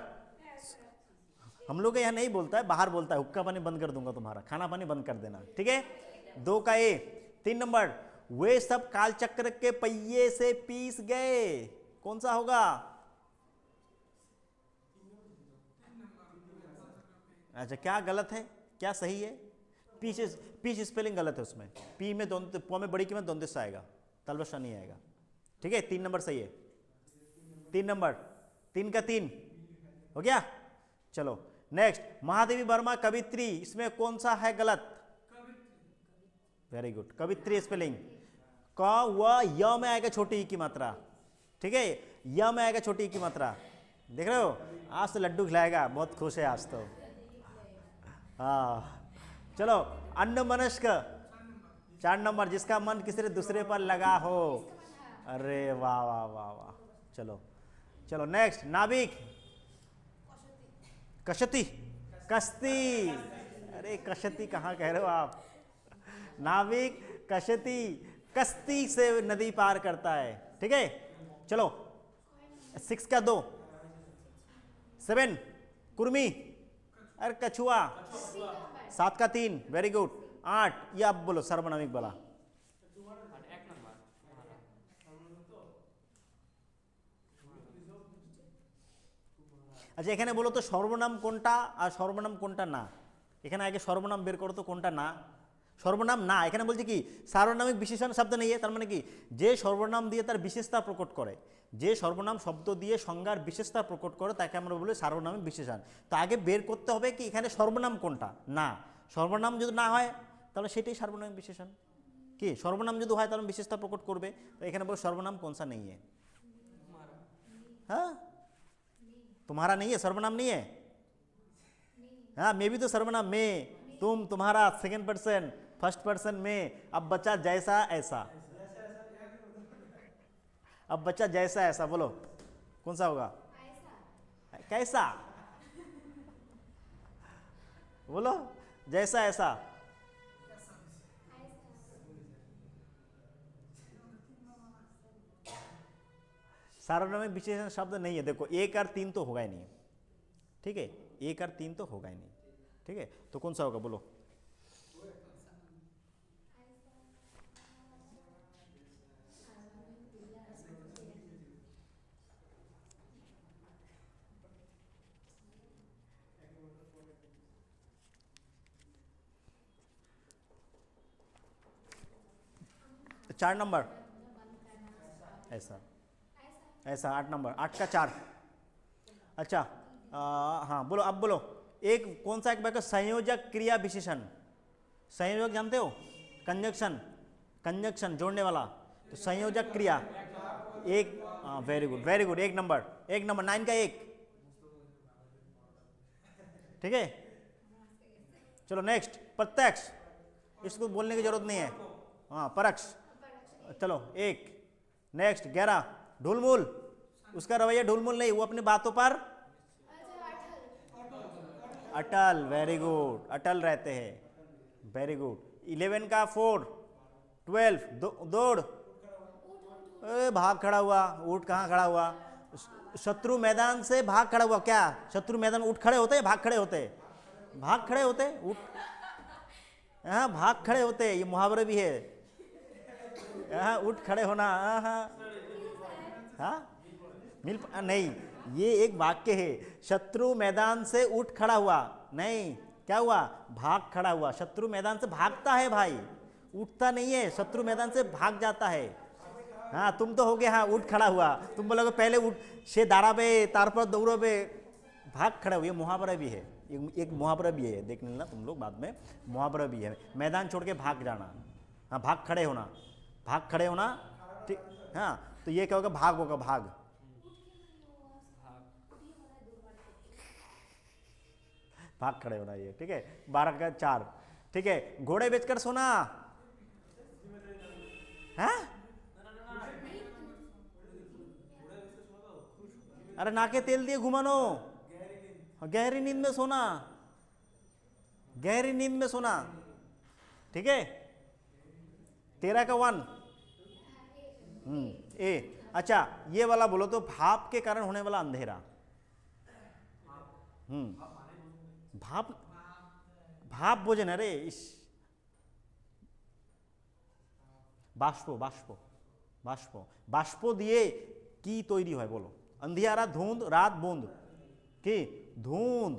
Speaker 1: हम लोग यहाँ नहीं बोलता है, बाहर बोलता है, हुक्का पानी बंद कर दूंगा तुम्हारा, खाना पानी बंद कर देना, ठीक है। 2 का ए। 3 नंबर, वे सब कालचक्र के पहिए से पीस गए, कौन सा होगा? अच्छा, क्या गलत है, क्या सही है? पीस, पीस स्पेलिंग गलत है उसमें, पी में दोनों, पो में बड़ी की में दोनों से आएगा, तलवशा नहीं आएगा, ठीक है। 3 नंबर सही है। 3 नंबर, 3 का 3 हो गया। चलो नेक्स्ट, महादेवी वर्मा कवित्री, इसमें कौन सा है गलत? वेरी गुड, कवित्री स्पेलिंग क व य में आएगा छोटी ई की मात्रा, ठीक है, य में आएगा छोटी ई की मात्रा। देख रहे हो, आज तो लड्डू खिलाएगा, बहुत खुश है आज तो। हाँ चलो, अन्नमनस्क 4 नंबर, जिसका मन किसी दूसरे पर लगा हो। अरे वाह वाह वाह वाह, चलो चलो नेक्स्ट, नाविक कशती, कश्ती, अरे कशती कहाँ कह रहे हो आप? नाविक कशती, कश्ती से नदी पार करता है, ठीक है। चलो 6 का 2, 7 कुर्मी, अरे कछुआ, 7 का 3, वेरी गुड। 8, ये आप बोलो सर्वनामिक वाला। আচ্ছা, এখানে বলো তো সর্বনাম কোনটা আর সর্বনাম কোনটা না। এখানে আগে সর্বনাম বের করো তো কোনটা না। সর্বনাম না, এখানে বলছে কি সার্বনামিক বিশেষণ শব্দ নেই, তার মানে কি যে সর্বনাম দিয়ে তার বিশেষতা প্রকট করে, যে সর্বনাম শব্দ দিয়ে সংজ্ঞার বিশেষতা প্রকট করে তাকে আমরা বলি সার্বনামিক বিশেষণ। তো আগে বের করতে হবে কি এখানে সর্বনাম কোনটা না। সর্বনাম যদি না হয় তাহলে সেটাই সার্বনামিক বিশেষণ। কি সর্বনাম যদি হয় তাহলে বিশেষতা প্রকট করবে। তো এখানে বলো সর্বনাম कौन सा नहीं है? हाँ, तुम्हारा नहीं है, सर्वनाम नहीं है। हाँ, मैं भी तो सर्वनाम, मैं, तुम, तुम्हारा, सेकंड पर्सन, फर्स्ट पर्सन में। अब बचा जैसा ऐसा, अब बचा जैसा ऐसा, बोलो कौन सा होगा? कैसा, बोलो जैसा ऐसा। सार्वनामिक विशेषण शब्द नहीं है। देखो 1 और 3 तो होगा ही नहीं, ठीक है, 1 और 3 तो होगा ही नहीं, ठीक है। तो कौन सा होगा बोलो? चार नंबर ऐसा, ऐसा 8 नंबर, 8 का 4। अच्छा हाँ बोलो, अब बोलो एक कौन सा एक वाक्य संयोजक क्रिया विशेषण। संयोजक जानते हो? कंजक्शन, कंजक्शन जोड़ने वाला, तो संयोजक क्रिया एक, very good very good, 1 number, 1 number, 9 का 1, ठीक है। चलो नेक्स्ट, प्रत्यक्ष, इसको बोलने की जरूरत नहीं है, हाँ परोक्ष। चलो 1 नेक्स्ट। 11 ढुलमुल, उसका रवैया ढुलमुल नहीं, वो अपनी बातों पर अटल, वेरी गुड, अटल रहते हैं, वेरी गुड। 11 का 4, 12 दौड़, अरे भाग खड़ा हुआ, उठ कहाँ खड़ा हुआ? शत्रु मैदान से भाग खड़ा हुआ। क्या शत्रु मैदान में उठ खड़े होते हैं, भाग खड़े होते? भाग खड़े होते, उठ, हाँ भाग खड़े होते, ये मुहावरे भी है। हाँ उठ खड़े होना, हाँ हाँ मिल नहीं, ये एक वाक्य है। शत्रु मैदान से उठ खड़ा हुआ नहीं, क्या हुआ? भाग खड़ा हुआ। शत्रु मैदान से भागता है भाई, उठता नहीं है, शत्रु मैदान से भाग जाता है। हाँ तुम तो हो गए, हाँ उठ खड़ा हुआ, तुम बोलोगे पहले उठ से दाराबे तार पर दौड़ोबे, भाग खड़ा हुआ। ये मुहावरा भी है, एक मुहावरा भी है, देख लेना तुम लोग बाद में, मुहावरा भी है। मैदान छोड़ के भाग जाना, हाँ भाग खड़े होना, भाग खड़े होना, ठीक। हाँ तो ये क्या होगा? भाग होगा, भाग, भाग खड़े होना, ये ठीक है। 12 का 4, ठीक है। घोड़े बेचकर सोना, है? अरे नाके तेल दिए घुमानो, गहरी नींद में सोना, गहरी नींद में सोना, ठीक है। 13 का 1, ए। अच्छा ये वाला बोलो तो भाप के कारण होने वाला अंधेरा, ভাপ, ভাপ বোঝেন, আরে ইস, বাষ্প বাষ্প বাষ্প, বাষ্প দিয়ে কি তৈরি হয় বলো? अंधियारा ধুঁধ রাত বুঁদ, কি ধুঁধ।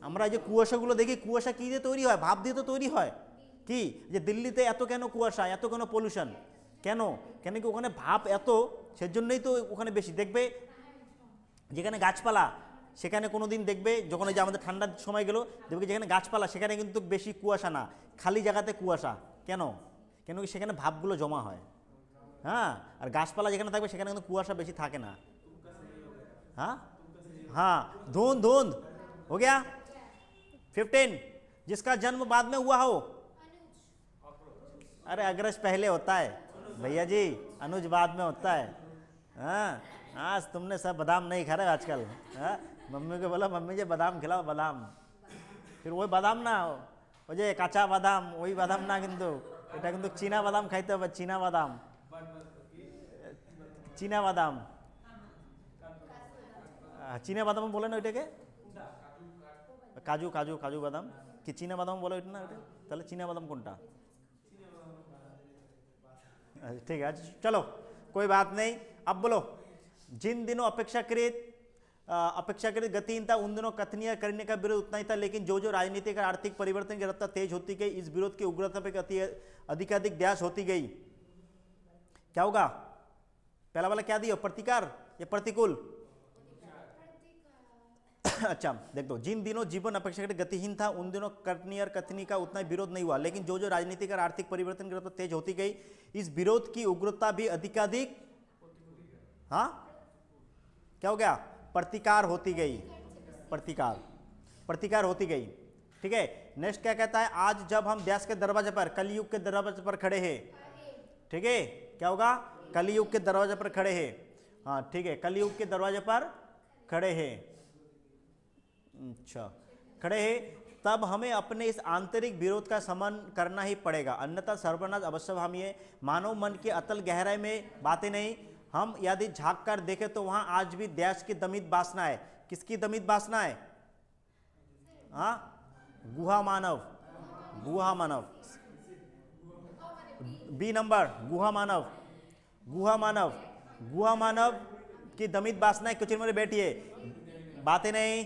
Speaker 1: আমরা এই যে কুয়াশাগুলো দেখি, কুয়াশা কি দিয়ে তৈরি হয়? ভাপ দিয়ে তো তৈরি হয়। কি যে দিল্লিতে এত কেন কুয়াশা, এত কেন পলিউশন, কেন? কেন কি ওখানে ভাপ এত, সেজন্যই তো ওখানে বেশি। দেখবে যেখানে গাছপালা, সেখানে কোনো দিন দেখবে যখন এই যে আমাদের ঠান্ডার সময় গেল, দেখবে যেখানে গাছপালা সেখানে কিন্তু বেশি কুয়াশা না, খালি জায়গাতে কুয়াশা। কেন? কেন কি সেখানে ভাপগুলো জমা হয়। हाँ, और गाछपाला যেখানে থাকবে সেখানে কিন্তু কুয়াশা বেশি থাকে না। हाँ हाँ, धुंध धुंध हो गया। 15, जिसका जन्म बाद में हुआ हो। अरे अग्रज पहले होता है भैया जी, अनुज बाद में होता है। हाँ, आज तुमने सब बादाम नहीं खा रहे आजकल। हाँ, मम्मी को बोला मम्मी जी बादाम खिलाओ, बादाम। फिर वही बादाम ना वो जे काचा बादाम, वही बादाम ना, किंतु এটা কিন্তু চীনা বাদাম খাইতে হবে, চীনা বাদাম, চীনা বাদাম। চীনা বাদাম বলে না ওইটাকে, কাজু কাজু কাজু বাদাম কি চীনা বাদাম বলে ওইটা না? ওইটা তাহলে চীনা বাদাম কোনটা? ठीक है, चलो कोई बात नहीं। अब बोलो, जिन दिनों अपेक्षाकृत गतिहीनता, उन दिनों कथनीय करने का विरोध उतना ही था, लेकिन जो जो राजनीतिक और आर्थिक परिवर्तन की रफ्तार तेज होती गई, इस विरोध की उग्रता पर अधिकाधिक ड्यास होती गई। क्या होगा? पहला वाला क्या दिया, प्रतिकार या प्रतिकूल? अच्छा देख दो, जिन दिनों जीवन अपेक्षाकृत गतिहीन था, उन दिनों कथनीय और कथनी का उतना विरोध नहीं हुआ, लेकिन जो जो राजनीतिक और आर्थिक परिवर्तन की रफ्तार तेज होती गई, इस विरोध की उग्रता भी अधिकाधिक, हाँ क्या हो गया, प्रतिकार होती गई, प्रतिकार प्रतिकार होती गई। ठीक है, नेक्स्ट क्या कहता है, आज जब हम देश के दरवाजे पर, कलयुग के दरवाजे पर खड़े हैं। ठीक है, क्या होगा, कलयुग के दरवाजे पर खड़े हैं। हाँ ठीक है, कलयुग के दरवाजे पर खड़े हैं। अच्छा, खड़े हैं, तब हमें अपने इस आंतरिक विरोध का समन करना ही पड़ेगा, अन्यथा सर्वनाश अवश्यभावी है। मानव मन के अतल गहराई में बातें नहीं, हम यदि झांक कर देखें तो वहां आज भी देश की दमित वासना है। किसकी दमित वासना है? हाँ, गुहा मानव, गुहा मानव। बी नंबर, गुहा मानव, गुहा मानव, गुहा मानव की दमित वासना है। कुछ मेरे बैठिए, बातें नहीं,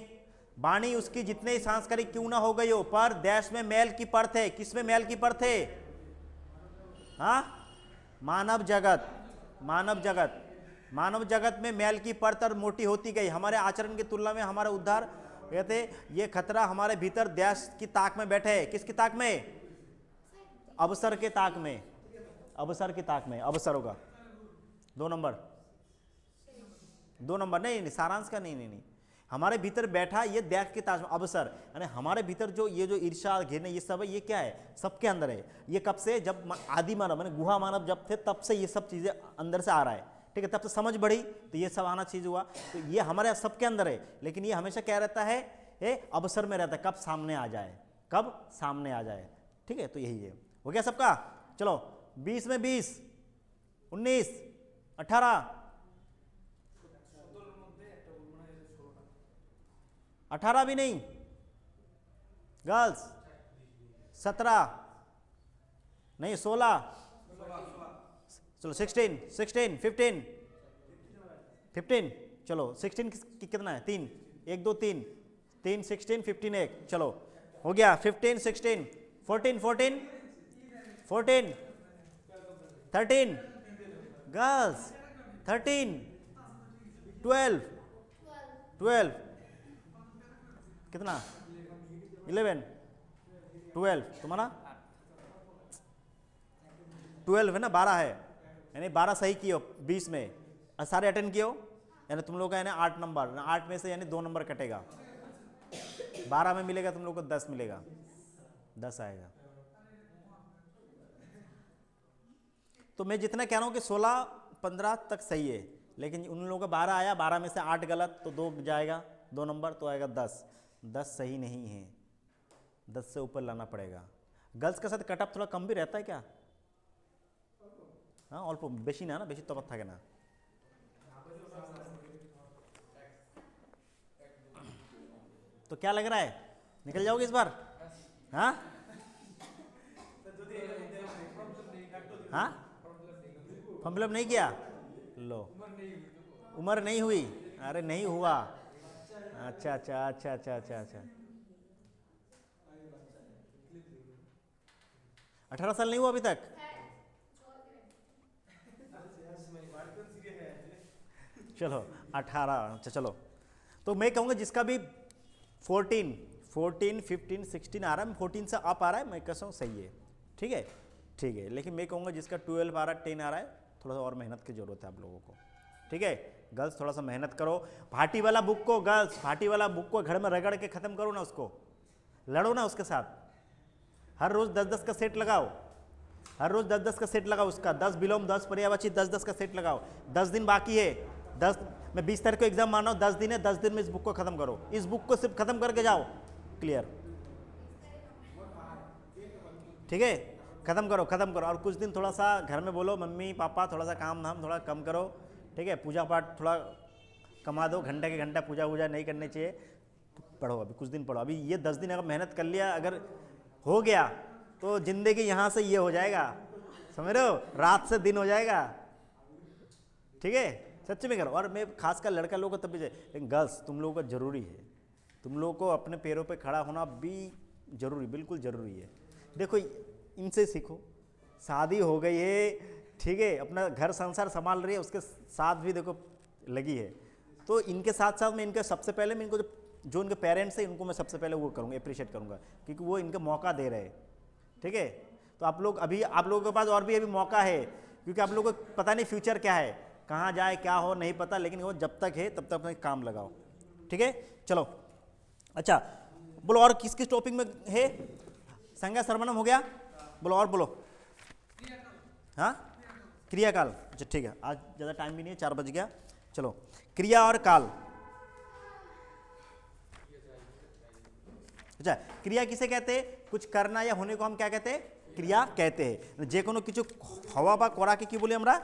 Speaker 1: वाणी उसकी जितने सांस्कृतिक क्यों ना हो गई हो, पर देश में मैल की परत है। किसमें मैल की परत है? हाँ, मानव जगत, मानव जगत, मानव जगत में मैल की परत और मोटी होती गई। हमारे आचरण की तुलना में हमारा उद्धार, कहते ये खतरा हमारे भीतर देश की ताक में बैठे है। किसकी ताक में? अवसर के ताक में, अवसर की ताक में, अवसर होगा 2 नंबर, 2 नंबर नहीं, सारांश का नहीं, नहीं नहीं, हमारे भीतर बैठा ये देश की ताक में अवसर, यानी हमारे भीतर जो ये जो ईर्ष्या घृणा ये सब है, ये क्या है, सबके अंदर है। ये कब से? जब आदि मानव माने गुहा मानव जब थे तब से ये सब चीजें अंदर से आ रहा है। ठीक है, तब से समझ बढ़ी तो ये सब आना चीज हुआ, तो ये हमारे सबके अंदर है। लेकिन ये हमेशा क्या रहता है, ये अवसर में रहता है, कब सामने आ जाए, कब सामने आ जाए। ठीक है, तो यही है। हो गया सबका? चलो 20 में 20, 19, 18, 18 भी नहीं गर्ल्स, 17 नहीं, 16, चलो 16, 16, 15, 15, चलो 16 कितना है? 3, 1 2 3, 3 16 15 1, चलो हो गया 15 16, 14 14, 14, 13 गर्ल्स, 13, 12, 12 कितना? 11, 12 तुम्हारा 12 है ना, 12 है, यानी 12 सही किए हो 20 में, सारे अटेंड किए हो, यानी तुम लोग का यानी 8 नंबर, 8 में से यानी 2 नंबर कटेगा, 12 में मिलेगा तुम लोग को 10 मिलेगा, 10 आएगा। तो मैं जितना कह रहा हूँ कि 16 15 तक सही है, लेकिन उन लोगों का 12 आया, 12 में से 8 गलत, तो 2 जाएगा, 2 नंबर तो आएगा 10, 10 सही नहीं है, 10 से ऊपर लाना पड़ेगा। गर्ल्स के साथ कटअप थोड़ा कम भी रहता है क्या? हाँ, अल्प बेशी ना, बेशी तफात থাকে না। तो क्या लग रहा है, निकल जाओगे इस बार? हाँ हाँ, फॉर्म फिलअप नहीं किया? लो, उम्र नहीं हुई? अरे नहीं हुआ, अच्छा अच्छा अच्छा अच्छा अच्छा अच्छा, 18 साल नहीं हुआ अभी तक? चलो 18, अच्छा चलो, तो मैं कहूँगा जिसका भी 14 14 15 16 आ रहा है, 14 से अप आ रहा है, मैं कहता हूँ सही है, ठीक है ठीक है। लेकिन मैं कहूँगा जिसका 12 आ रहा है, 10 आ रहा है, थोड़ा सा और मेहनत की जरूरत है आप लोगों को, ठीक है। गर्ल्स थोड़ा सा मेहनत करो, भाटी वाला बुक को, गर्ल्स भाटी वाला बुक को घर में रगड़ के ख़त्म करो ना, उसको लड़ो ना उसके साथ, हर रोज़ 10-10 का सेट लगाओ, हर रोज़ 10-10 का सेट लगाओ उसका, 10 विलोम 10 पर्यायवाची 10-10 का सेट लगाओ। 10 दिन बाकी है, 10, मैं 20 तारीख को एग्जाम मान रहा हूँ, 10 दिन है, 10 दिन में इस बुक को खत्म करो, इस बुक को सिर्फ खत्म करके जाओ, क्लियर, ठीक है। खत्म करो खत्म करो, और कुछ दिन थोड़ा सा घर में बोलो मम्मी पापा थोड़ा सा काम धाम थोड़ा कम करो, ठीक है। पूजा पाठ थोड़ा कमा दो, घंटे के घंटा पूजा वूजा नहीं करनी चाहिए, पढ़ो अभी कुछ दिन पढ़ो, अभी ये 10 दिन अगर मेहनत कर लिया, अगर हो गया तो जिंदगी यहाँ से ये हो जाएगा, समझ रहे हो, रात से दिन हो जाएगा, ठीक है। सच में करो, और मैं खासकर लड़का लोगों को तब भी, लेकिन गर्ल्स तुम लोगों को जरूरी है, तुम लोगों को अपने पैरों पे खड़ा होना भी जरूरी, बिल्कुल जरूरी है। देखो इनसे सीखो, शादी हो गई है, ठीक है, अपना घर संसार संभाल रही है, उसके साथ भी देखो लगी है, तो इनके साथ साथ मैं इनके सबसे पहले मैं इनको जो इनके पेरेंट्स हैं इनको मैं सबसे पहले वो करूँगा, अप्रिशिएट करूँगा, क्योंकि वो इनका मौका दे रहे हैं, ठीक है। तो आप लोग अभी, आप लोगों के पास और भी अभी मौका है, क्योंकि आप लोगों को पता नहीं फ्यूचर क्या है, कहाँ जाए क्या हो नहीं पता, लेकिन वो जब तक है तब तक अपने काम लगाओ, ठीक है। चलो अच्छा, बोलो और किस किस टॉपिक में है? संज्ञा सर्वनाम हो गया, बोलो और बोलो। हाँ, क्रियाकाल, अच्छा ठीक है, आज ज़्यादा टाइम भी नहीं है, 4 बज गया। चलो क्रिया और काल, अच्छा क्रिया किसे कहते हैं? कुछ करना या होने को हम क्या कहते हैं? क्रिया कहते हैं। जे कोनो किछु हवा बा करा के की बोले हमरा?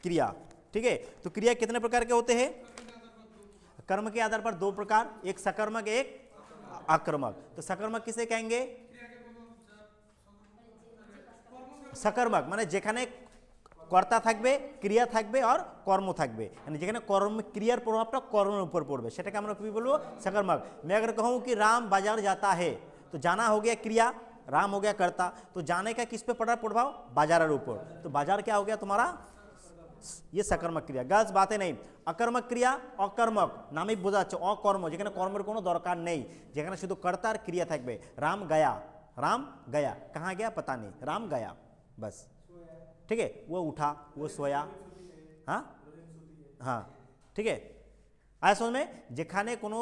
Speaker 1: क्रिया, ठीक है। तो क्रिया कितने प्रकार के होते हैं? कर्म के आधार पर 2 प्रकार, एक सकर्मक एक आक्रमक। तो सकर्मक किसे कहेंगे? सकर्मक माने যেখানে কর্তা থাকবে, ক্রিয়া থাকবে আর কর্ম থাকবে, মানে যেখানে কর্ম ক্রিয়ার প্রভাবটা কর্মের উপর পড়বে সেটাকে আমরা কি বলবো? सकर्मक। मैं अगर कहूँ कि राम बाजार जाता है, तो जाना हो गया क्रिया, राम हो गया कर्ता, तो जाने का किस पे पड़ रहा प्रभाव? बाजार ऊपर, तो बाजार क्या हो गया तुम्हारा? ये सकर्मक क्रिया। गर्ल्स बातें नहीं, अकर्मक क्रिया अकर्मक नामे বোঝা যাচ্ছে, অকর্ম যেখানে কর্মের কোনো দরকার নেই, যেখানে শুধু কর্তা আর ক্রিয়া থাকবে। राम गया, राम गया, कहाँ गया पता नहीं, राम गया बस, ठीक है। वो उठा, वो सोया, हाँ हाँ, ठीक है। आया समझ में? যেখানে কোনো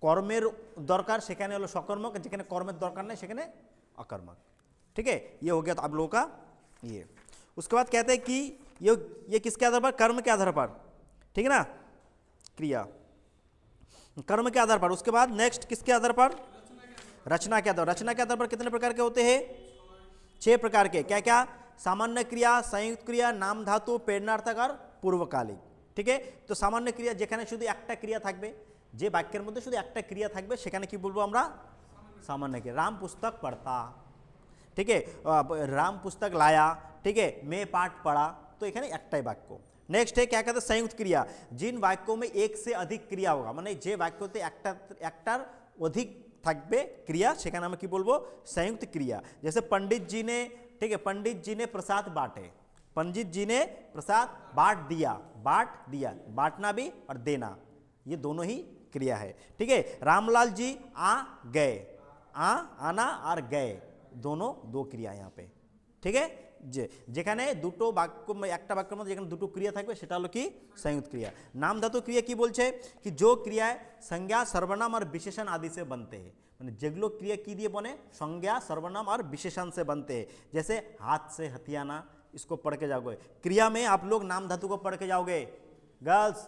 Speaker 1: কর্মের দরকার সেখানে হলো সকর্মক, যেখানে কর্মের দরকার নেই সেখানে अकर्मक, ठीक है। ये हो गया तो आप लोगों का ये। उसके बाद कहते हैं कि ये किसके आधार पर? कर्म के आधार पर, ठीक है ना, क्रिया कर्म के आधार पर। उसके बाद नेक्स्ट किसके आधार पर? रचना के आधार। रचना के आधार पर कितने प्रकार के होते हैं? 6 प्रकार के। क्या क्या? सामान्य क्रिया, संयुक्त क्रिया, नाम धातु, प्रेरणार्थक और पूर्वकालिक, ठीक है। तो सामान्य क्रिया যেখানে শুধু একটা ক্রিয়া থাকবে, যে বাক্যের মধ্যে শুধু একটা ক্রিয়া থাকবে সেখানে কি বলবো আমরা? सामान्य क्रिया। राम पुस्तक पढ़ता, ठीक है, राम पुस्तक लाया, ठीक है, मैं पाठ पढ़ा, तो এখানে একটাই বাক্য। नेक्स्ट है क्या कहते हैं? संयुक्त क्रिया। जिन वाक्यों में एक से अधिक क्रिया होगा, মানে যে বাক্যতে একটার অধিক থাকবে ক্রিয়া সেখানে আমরা কি বলবো? संयुक्त क्रिया। जैसे पंडित जी ने, ठीक है, पंडित जी ने प्रसाद बांटे, पंडित जी ने प्रसाद बांट दिया, बांटना भी और देना, ये दोनों ही क्रिया है, ठीक है। रामलाल जी आ गए, आना और गए, दोनों 2 क्रिया यहाँ पे, ठीक है। যেখানে দুটো বাক্য, একটা বাক্যের মধ্যে যেখানে দুটো ক্রিয়া থাকবে সেটা হলো কি? संयुक्त क्रिया। नाम धातु क्रिया কি বলছে? कि जो क्रियाएं संज्ञा सर्वनाम और विशेषण आदि से बनते हैं, মানে যেগুলো क्रिया की दिए बने? संज्ञा सर्वनाम और विशेषण से बनते हैं। जैसे हाथ से हथियाना, इसको पढ़ के जाओगे। क्रिया में आप लोग नाम धातु को पढ़ के जाओगे, गर्ल्स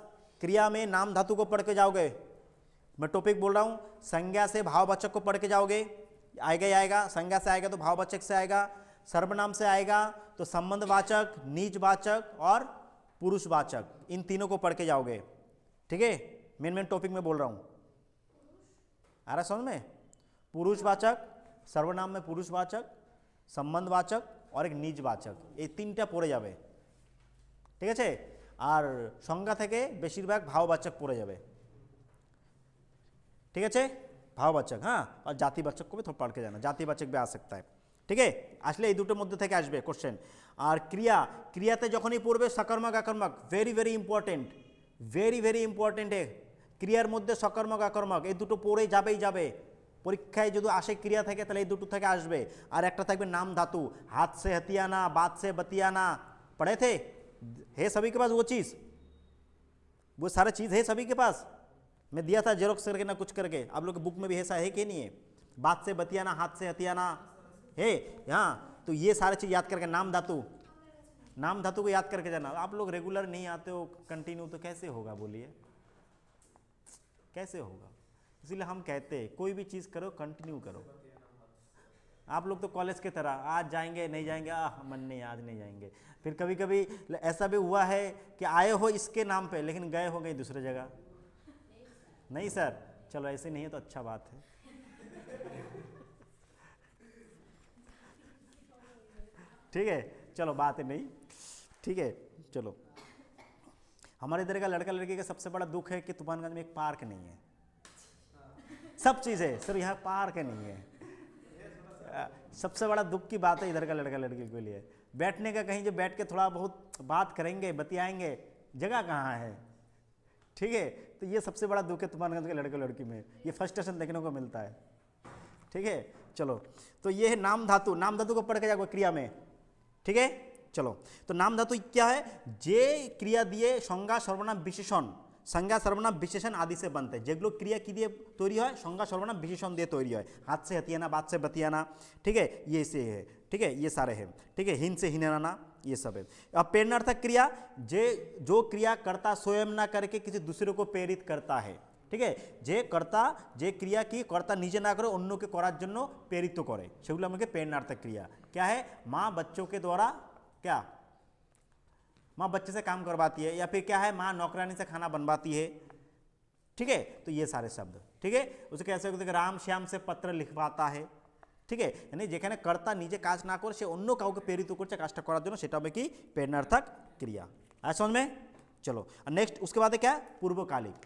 Speaker 1: क्रिया में नाम धातु को पढ़ के जाओगे। मैं टॉपिक बोल रहा हूँ, संज्ञा से भाववाचक को पढ़ के जाओगे, आएगा ही आएगा, संज्ञा से आएगा तो भाववाचक से आएगा, सर्वनाम से आएगा तो संबंधवाचक, निजवाचक और पुरुषवाचक, इन तीनों को पढ़ के जाओगे, ठीक है। मेन टॉपिक में बोल रहा हूँ, आ रहा समझ में? পুরুষবাচক, সর্বনাম में পুরুষবাচক, সম্বন্ধবাচক और एक নিজবাচক, এই তিনটা পড়ে যাবে। ঠিক আছে, আর সংজ্ঞা থেকে বেশিরভাগ ভাববাচক পড়ে যাবে। ठीक है, भाववाचक, हाँ, और जातिवाचक को भी थोड़ा पढ़ के जाना, जातिवाचक भी आ सकता है। ठीक है, আসলে এই দুটোর মধ্যে থেকে আসবে কোশ্চেন। আর ক্রিয়া, ক্রিয়াতে যখনই পড়বে সকর্মক আকর্মক, very very important, very very important. ক্রিয়ার মধ্যে সকর্মক আকর্মক এই দুটো পড়ে যাবেই যাবে। পরীক্ষায় যদি আসে ক্রিয়া থেকে তাহলে এই দুটো থেকে আসবে। আর একটা থাকবে নাম ধাতু, हाथ से हथियाना, बात से बतियाना, पढ़े थे? है सभी के पास वो चीज़, वो सारा चीज़ है सभी के पास? मैं दिया था जेरोक्स करके ना कुछ करके, आप लोग के बुक में भी ऐसा है कि नहीं है? बात से बतियाना, हाथ से हथियाना है, हाँ, तो ये सारे चीज़ याद करके, नाम धातु, नाम धातु को याद करके जाना। आप लोग रेगुलर नहीं आते हो कंटिन्यू, तो कैसे होगा बोलिए, कैसे होगा? इसीलिए हम कहते हैं कोई भी चीज़ करो कंटिन्यू करो। आप लोग तो कॉलेज के तरह आज जाएंगे नहीं जाएंगे, मन नहीं आज नहीं जाएंगे। फिर कभी कभी ऐसा भी हुआ है कि आए हो इसके नाम पे लेकिन गए हो गई दूसरे जगह। नहीं सर, चलो ऐसे नहीं है तो अच्छा बात है। ठीक है, चलो बात है नहीं, ठीक है, चलो। हमारे इधर का लड़का लड़की का सबसे बड़ा दुख है कि तूफानगंज में एक पार्क नहीं है। सब चीज़ है, सिर्फ यहाँ पार्क नहीं है। सबसे बड़ा दुख की बात है इधर का लड़का लड़की के लिए। बैठने का कहीं जो बैठ के थोड़ा बहुत बात करेंगे, बतियाएंगे, जगह कहाँ है? ठीक है, तो ये सबसे बड़ा दुख है तूफानगंज के लड़के लड़की में, ये फर्स्ट स्टेशन देखने को मिलता है। ठीक है, चलो, तो ये है नाम धातु। नाम धातु को पढ़ के जाओ क्रिया में। ठीक है, चलो, तो नाम धातु क्या है? जे क्रिया दिए संज्ञा सर्वनाम विशेषण, संज्ञा सर्वनाम विशेषण आदि से बनते हैं। যেগুলো क्रिया की दिए तैयारी है संज्ञा सर्वनाम विशेषण दिए तैयारी है। हाथ से हथियाना, बात से बतियाना, ठीक है, ये से है। ठीक है, ये सारे हैं। ठीक है, हिन से हिनाना, ये सब है। अब प्रेरणार्थक क्रिया, जो क्रिया कर्ता स्वयं ना करके किसी दूसरे को प्रेरित करता है। ठीक है, যে কর্তা যে ক্রিয়া কি কর্তা নিজে না করে অন্যকে করার জন্য প্রেরিত করে সেগুলো আমাকে प्रेरणार्थक क्रिया। क्या है? माँ बच्चों के द्वारा, क्या माँ बच्चे से काम करवाती है, या फिर क्या है माँ नौकरानी से खाना बनवाती है। ठीक है, तो ये सारे शब्द। ठीक है, उसे कैसे होते हैं? राम श्याम से पत्र लिखवाता है। ठीक है, यानी যেখানে কর্তা নিজে কাজ না করে সে অন্য কাউকে প্রেরিত করছে কাজটা করার জন্য, সেটা হবে কি? प्रेरणार्थक क्रिया। आया समझ में? चलो, नेक्स्ट उसके बाद क्या? पूर्वकालिक,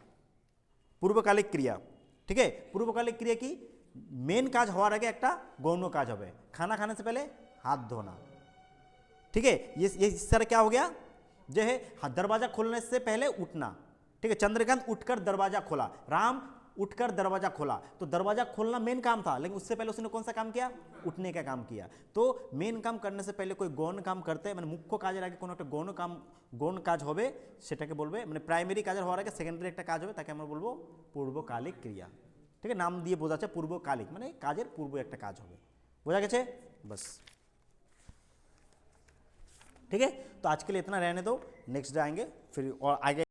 Speaker 1: पूर्वकालिक क्रिया। ठीक है, पूर्वकालिक क्रिया की मेन काज হওয়ার আগে একটা গৌণ কাজ হবে, खाना खाने से पहले हाथ धोना। ठीक है, ये इस तरह क्या हो गया? जो है दरवाजा खोलने से पहले उठना। ठीक है, चंद्रकांत उठकर दरवाजा खोला, राम उठकर दरवाजा खोला, तो दरवाजा खोलना मेन काम था, लेकिन उससे पहले उसने कौन सा काम किया? उठने का काम किया। तो मेन काम करने से पहले कोई गौण काम करते মানে মুখ্য কাজের আগে কোনো একটা গৌণ কাজ হবে, সেটাকে বলবে মানে প্রাইমারি কাজের হওয়ার আগে সেকেন্ডারি একটা কাজ হবে, তাকে আমরা বলবো পূর্বকালিক ক্রিয়া। ঠিক আছে, নাম দিয়ে বোঝাচ্ছে পূর্বকালিক মানে কাজের পূর্ব একটা কাজ হবে। বোঝা গেছে? बस ठीक है, तो आज के लिए इतना रहने दो, नेक्स्ट जाएंगे फिर और आगे।